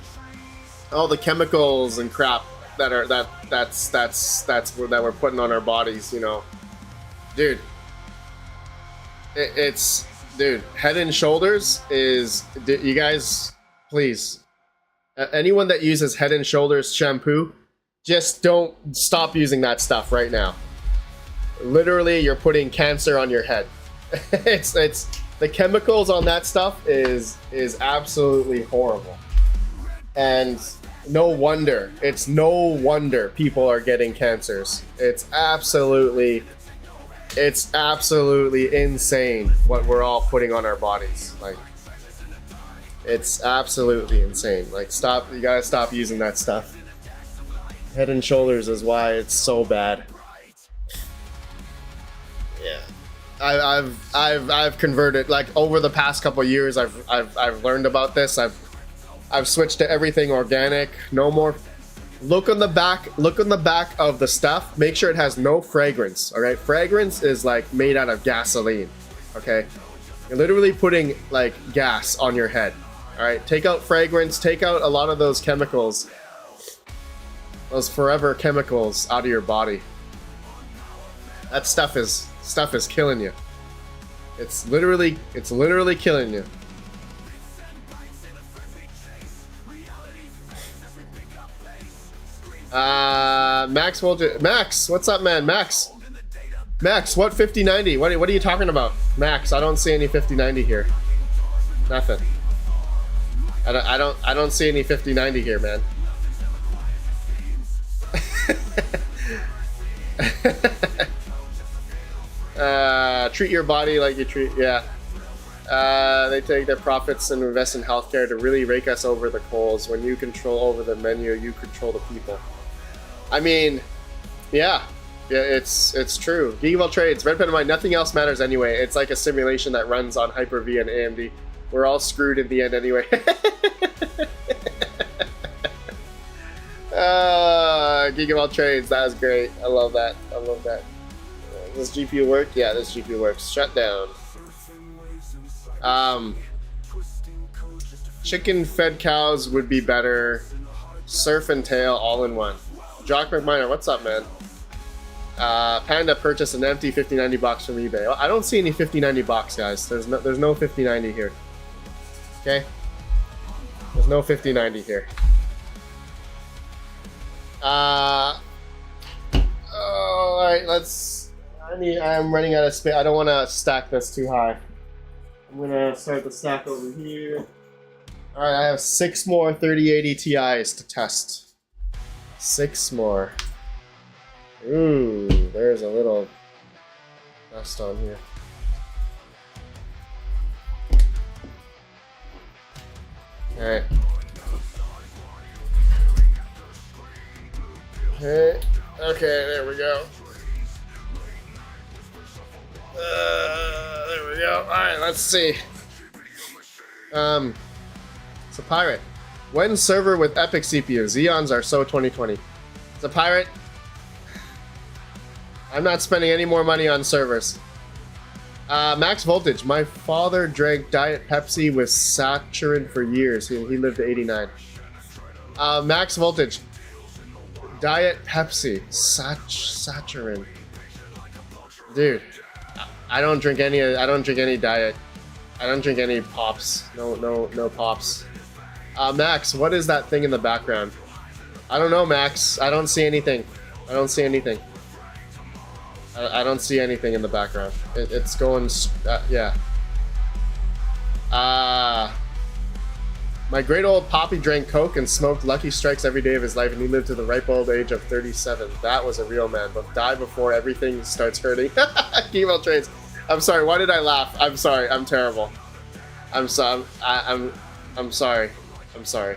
all the chemicals and crap that we're putting on our bodies, you know. Dude. Dude, Head and Shoulders is, you guys, please. Anyone that uses Head and Shoulders shampoo, just don't stop using that stuff right now. Literally, you're putting cancer on your head. it's the chemicals on that stuff is absolutely horrible. And no wonder people are getting cancers. It's absolutely insane what we're all putting on our bodies. Like, it's absolutely insane. Like, stop, you gotta stop using that stuff. Head and Shoulders is why it's so bad. Yeah. I've converted, like, over the past couple of years. I've learned about this. I've switched to everything organic. No more. Look on the back of the stuff. Make sure it has no fragrance. All right, fragrance is like made out of gasoline. Okay, you're literally putting like gas on your head. All right, take out fragrance. Take out a lot of those chemicals, those forever chemicals out of your body. That stuff is killing you. It's literally killing you. Max Voltage. Max, what's up, man? Max, what 5090? What are you talking about, Max? I don't see any 5090 here. Nothing. I don't see any 5090 here, man. Treat your body like you treat, yeah. They take their profits and invest in healthcare to really rake us over the coals. When you control over the menu, you control the people. I mean, yeah, it's true. Geekable Trades, RedPandaMining, nothing else matters anyway. It's like a simulation that runs on Hyper-V and AMD. We're all screwed in the end anyway. Geekable Trades, that was great. I love that. I love that. Does this GPU work? Yeah, this GPU works. Shut down. Chicken fed cows would be better. Surf and tail all in one. Jock McMiner, what's up, man? Panda purchased an empty 5090 box from eBay. I don't see any 5090 box, guys. There's no 5090 here. Okay? There's no 5090 here. Alright, let's... I'm running out of space. I don't want to stack this too high. I'm gonna start the stack over here. Alright, I have 6 more 3080 Ti's to test. 6 more. Ooh, there's a little dust on here. Alright. Okay, there we go. There we go. Alright, let's see. It's a pirate. When server with Epic CPU? Xeons are so 2020. It's a pirate. I'm not spending any more money on servers. Max Voltage. My father drank Diet Pepsi with saccharin for years. He lived to 89. Max Voltage. Diet Pepsi. Saccharin. Dude. I don't drink any diet. I don't drink any pops. No pops. Max, what is that thing in the background? I don't know, Max. I don't see anything. I don't see anything. I don't see anything in the background. It's going, yeah. My great old Poppy drank Coke and smoked Lucky Strikes every day of his life, and he lived to the ripe old age of 37. That was a real man, but died before everything starts hurting. Email trades. I'm sorry. Why did I laugh? I'm sorry. I'm terrible. I'm sorry. I'm sorry. I'm sorry.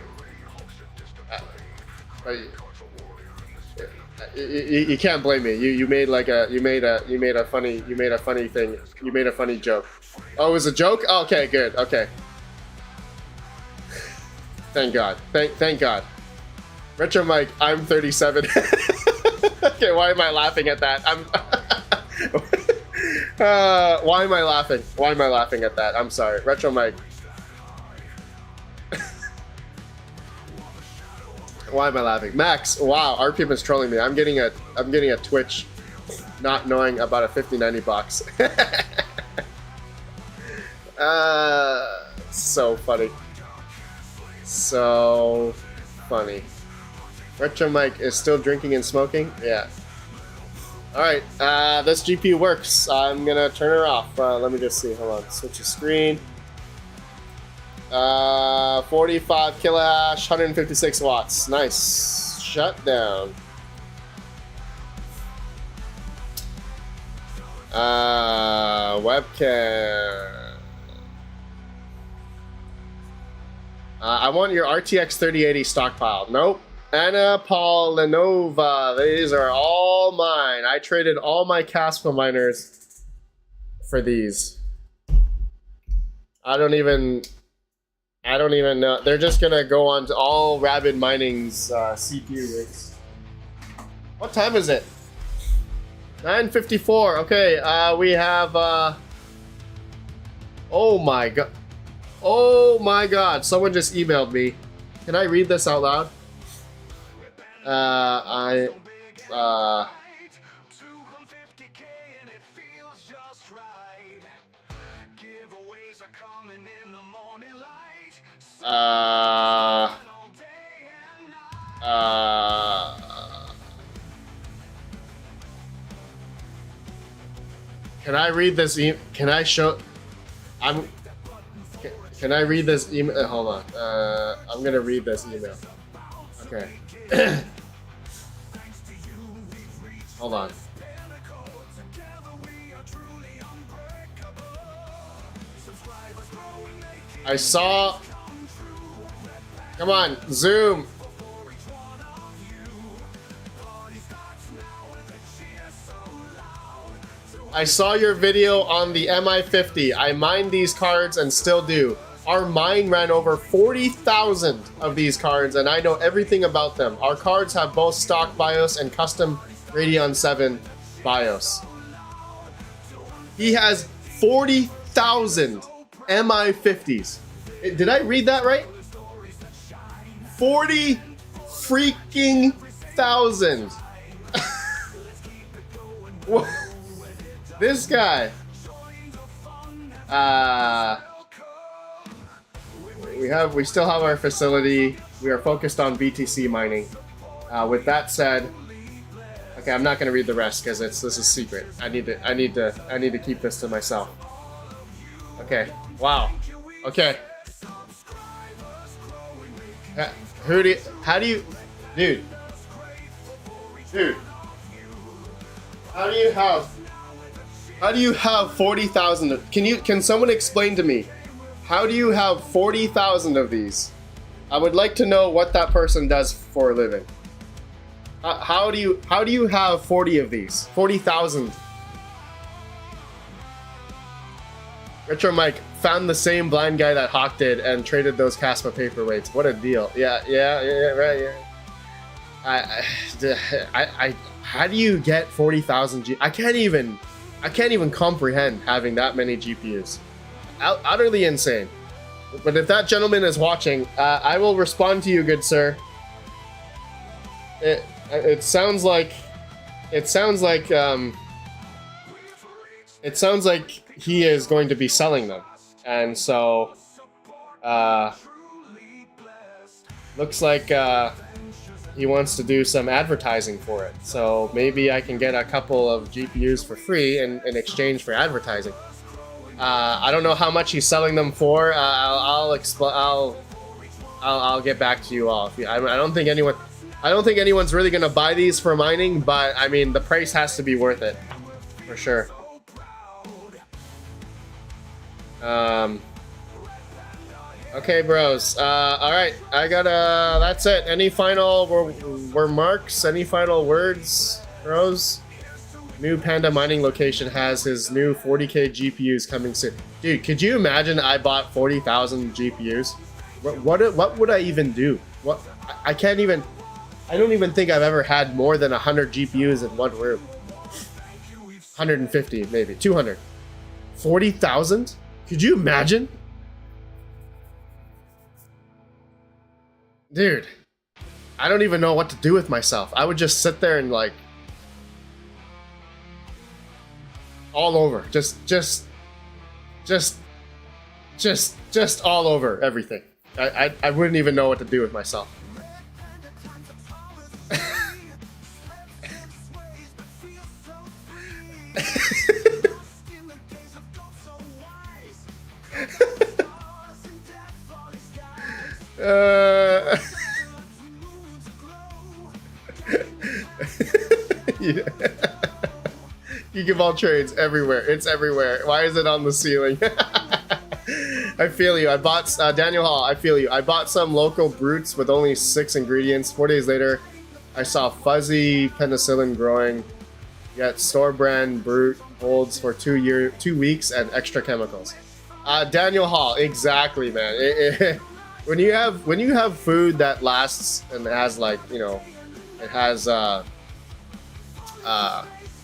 You can't blame me. You made like a funny thing. You made a funny joke. Oh, it was a joke? Okay, good. Okay. Thank God. Thank God. Retro Mike, I'm 37. Okay, why am I laughing at that? Why am I laughing? Why am I laughing at that? I'm sorry. Retro Mike. Why am I laughing? Max, wow, RPM is trolling me. I'm getting a Twitch not knowing about a 5090 box. So funny. So funny. Retro Mike is still drinking and smoking? Yeah. Alright, this GPU works. I'm gonna turn her off. Let me just see. Hold on. Switch the screen. 45 kilohash, 156 watts. Nice. Shut down. Webcam. I want your RTX 3080 stockpile. Nope. Anna Paulinova. These are all mine. I traded all my Caspa miners for these. I don't even know. They're just gonna go on to all RedPandaMining's CPU rigs. What time is it? 9:54. Okay, we have. Oh my god! Oh my god! Someone just emailed me. Can I read this out loud? Can I read this? Can I show? Can I read this email? Hold on. I'm gonna read this email. Okay. Hold on. I saw. Come on, zoom. I saw your video on the MI50. I mined these cards and still do. Our mine ran over 40,000 of these cards, and I know everything about them. Our cards have both stock BIOS and custom Radeon 7 BIOS. He has 40,000 MI50s. Did I read that right? 40 freaking thousand. This guy. We still have our facility. We are focused on BTC mining. With that said, okay, I'm not gonna read the rest because this is secret. I need to keep this to myself. Okay. Wow. Okay. How do you, dude, how do you have 40,000? Can someone explain to me, how do you have 40,000 of these? I would like to know what that person does for a living. How do you have 40 of these? 40,000. Retro Mike found the same blind guy that Hawk did and traded those Caspa paperweights. What a deal! Yeah, right. Yeah. How do you get 40,000 I can't even comprehend having that many GPUs. Utterly insane. But if that gentleman is watching, I will respond to you, good sir. It sounds like he is going to be selling them, and so looks like he wants to do some advertising for it. So maybe I can get a couple of GPUs for free in exchange for advertising. I don't know how much he's selling them for. I'll get back to you all. I don't think anyone's really gonna buy these for mining, but I mean the price has to be worth it, for sure. Okay, bros. All right, I gotta. That's it. Any final remarks? Any final words, bros? New Panda mining location has his new 40K GPUs coming soon. Dude, could you imagine I bought 40,000 GPUs? What would I even do? What I can't even. I don't even think I've ever had more than 100 GPUs in one room. 150, maybe 200. 40,000? Could you imagine? Dude, I don't even know what to do with myself. I would just sit there and like all over, just all over everything. I wouldn't even know what to do with myself. Yeah. You give all trades everywhere. It's everywhere. Why is it on the ceiling? I feel you. I bought Daniel Hall. I feel you. I bought some local brutes with only 6 ingredients. 4 days later, I saw fuzzy penicillin growing. Yet store brand brute holds for 2 weeks and extra chemicals. Daniel Hall, exactly, man. When you have food that lasts and has like, you know, it has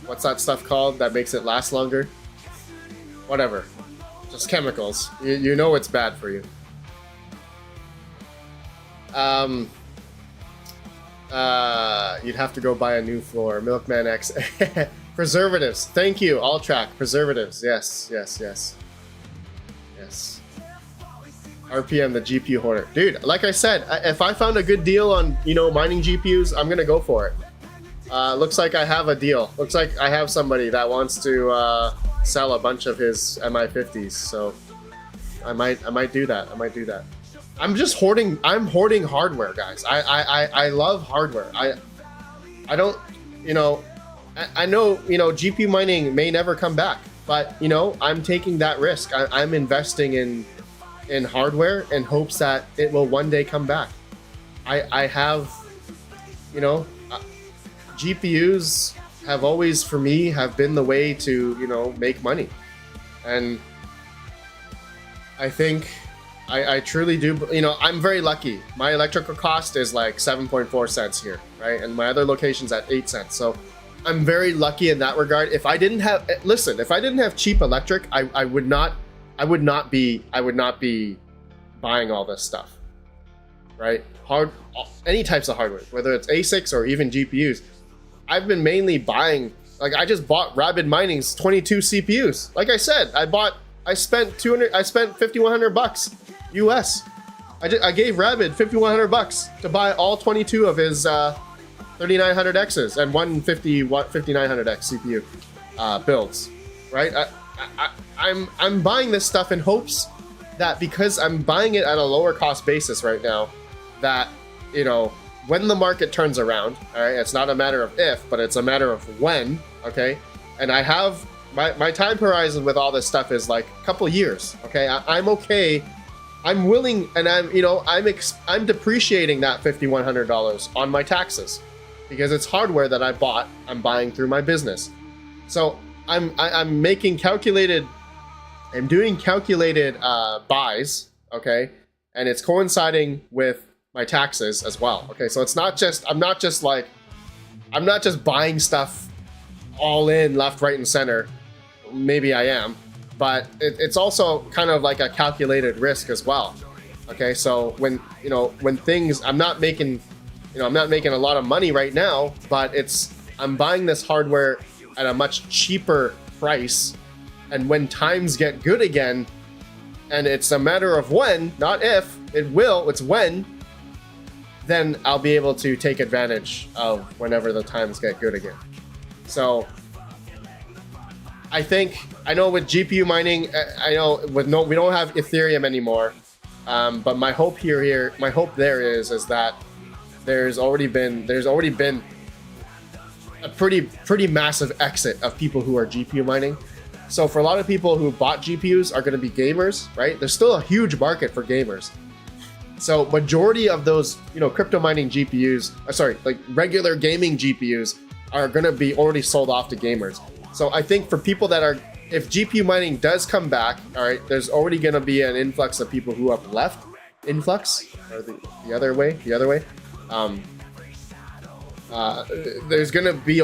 what's that stuff called that makes it last longer? Whatever. Just chemicals. You know it's bad for you. You'd have to go buy a new floor. Milkman X. Preservatives. Thank you. All track. Preservatives. Yes. RPM, the GPU hoarder. Dude, like I said, if I found a good deal on, you know, mining GPUs, I'm gonna go for it. Looks like I have a deal. Looks like I have somebody that wants to sell a bunch of his MI50s, so I might do that. I'm just hoarding. I'm hoarding hardware, guys. I love hardware. I don't, you know, I know, you know, GPU mining may never come back, but you know, I'm taking that risk. I'm investing in hardware in hopes that it will one day come back. I have, you know, GPUs have always, for me, have been the way to, you know, make money. And I think I truly do, you know, I'm very lucky. My electrical cost is like 7.4 cents here, right? And my other location's at 8 cents. So I'm very lucky in that regard. If I didn't have, listen, if I didn't have cheap electric, I would not be buying all this stuff, right? Any types of hardware, whether it's ASICs or even GPUs. I've been mainly buying, like I just bought Rapid Mining's 22 CPUs. Like I said, I spent $5,100 US. I gave Rapid $5,100 to buy all 22 of his 3900Xs and one 5900X CPU builds, right? I'm buying this stuff in hopes that because I'm buying it at a lower cost basis right now, that, you know, when the market turns around, all right, it's not a matter of if, but it's a matter of when, okay? And I have, my time horizon with all this stuff is like a couple years, okay? I'm okay. I'm willing, and I'm, you know, I'm depreciating that $5,100 on my taxes because it's hardware that I bought, I'm buying through my business. So I'm making calculated, I'm doing calculated buys, okay? And it's coinciding with my taxes as well, okay? So it's not just, I'm not just buying stuff all in left, right, and center. Maybe I am, but it's also kind of like a calculated risk as well, okay? So when, you know, when things, I'm not making a lot of money right now, but I'm buying this hardware at a much cheaper price, and when times get good again, and it's a matter of when, not if, it's when, then I'll be able to take advantage of whenever the times get good again. So I know with GPU mining, we don't have Ethereum anymore, but my hope there is that there's already been a pretty massive exit of people who are GPU mining, So for a lot of people who bought GPUs are going to be gamers, right? There's still a huge market for gamers. So majority of those, you know, crypto mining GPUs, like regular gaming GPUs are going to be already sold off to gamers. So I think for people that are, if GPU mining does come back, all right, there's already going to be an influx of people who have left. Influx, or the other way. There's gonna be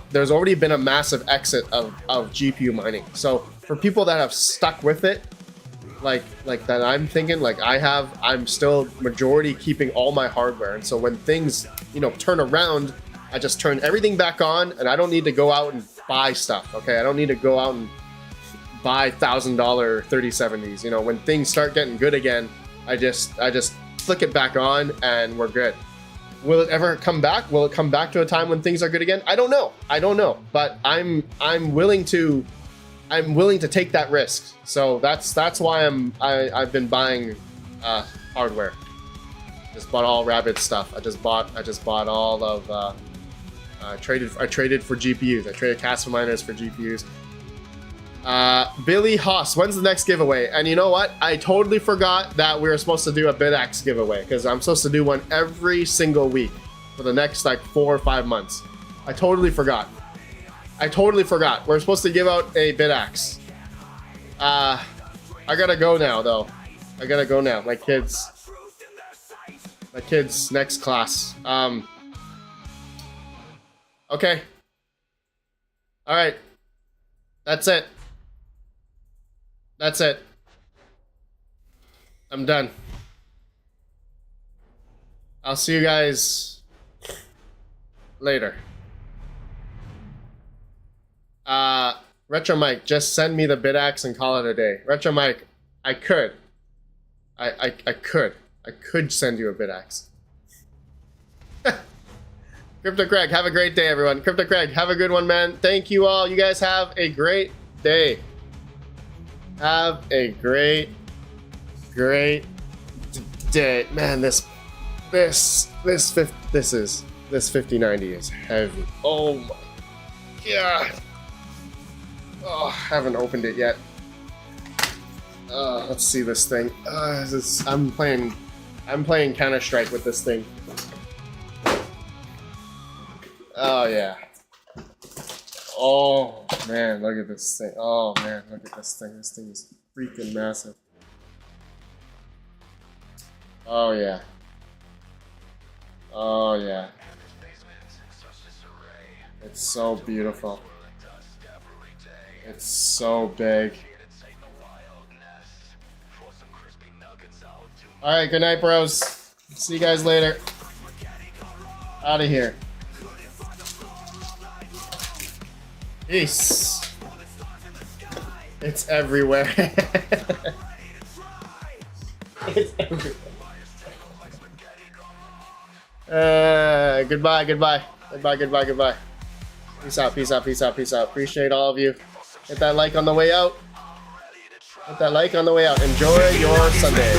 there's already been a massive exit of GPU mining. So for people that have stuck with it, like that, I'm thinking like I'm still majority keeping all my hardware. And so when things, you know, turn around, I just turn everything back on, and I don't need to go out and buy stuff. Okay, I don't need to go out and buy $1,000 3070s. You know, when things start getting good again, I just flick it back on and we're good. Will it ever come back? Will it come back to a time when things are good again? I don't know. But I'm willing to take that risk. So that's why I've been buying hardware. Just bought all Rabbit stuff. I just bought all of I traded for GPUs. I traded Caspa miners for GPUs. Billy Haas, when's the next giveaway? And you know what? I totally forgot that we were supposed to do a BitX giveaway, because I'm supposed to do one every single week for the next like 4 or 5 months. I totally forgot. We're supposed to give out a BitX. I gotta go now though. My kids next class. Okay. All right. That's it. I'm done. I'll see you guys later. Retro Mike, just send me the BitX and call it a day. Retro Mike, I could send you a BitX. Crypto Craig, have a great day, everyone. Crypto Craig, have a good one, man. Thank you all. You guys have a great day. Have a great day. Man, this 5090 is heavy. Oh my god. Oh, I haven't opened it yet. Let's see this thing. I'm playing Counter-Strike with this thing. Oh yeah. Oh man, look at this thing. Oh man, look at this thing. This thing is freaking massive. Oh yeah. Oh yeah. It's so beautiful. It's so big. Alright, good night, bros. See you guys later. Out of here. Peace. It's everywhere. It's everywhere. Goodbye. Peace out. Appreciate all of you. Hit that like on the way out. Enjoy your Sunday.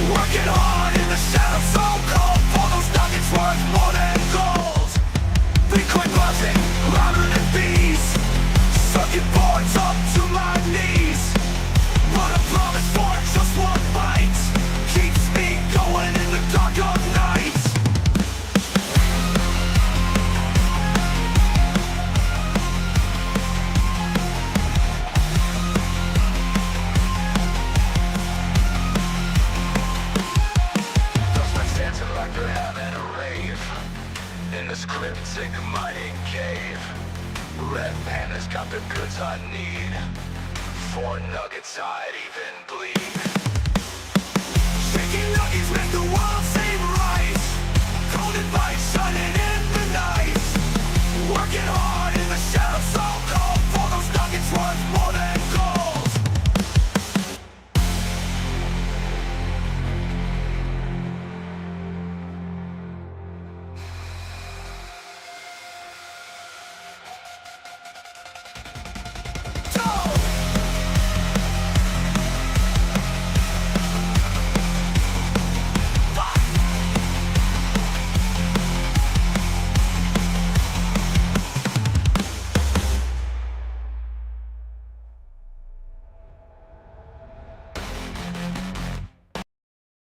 Working hard in the shadows, so cold. For those nuggets worth more than gold. Bitcoin buzzing, louder than bees. Circuit boards up to my knees. But a promise for just one bite keeps me going in the dark of night. Cryptic mining cave. RedPanda's got the goods I need. 4 nuggets I'd even bleed. Shaking nuggets make the world seem right. Golden light shining in the night. Working hard.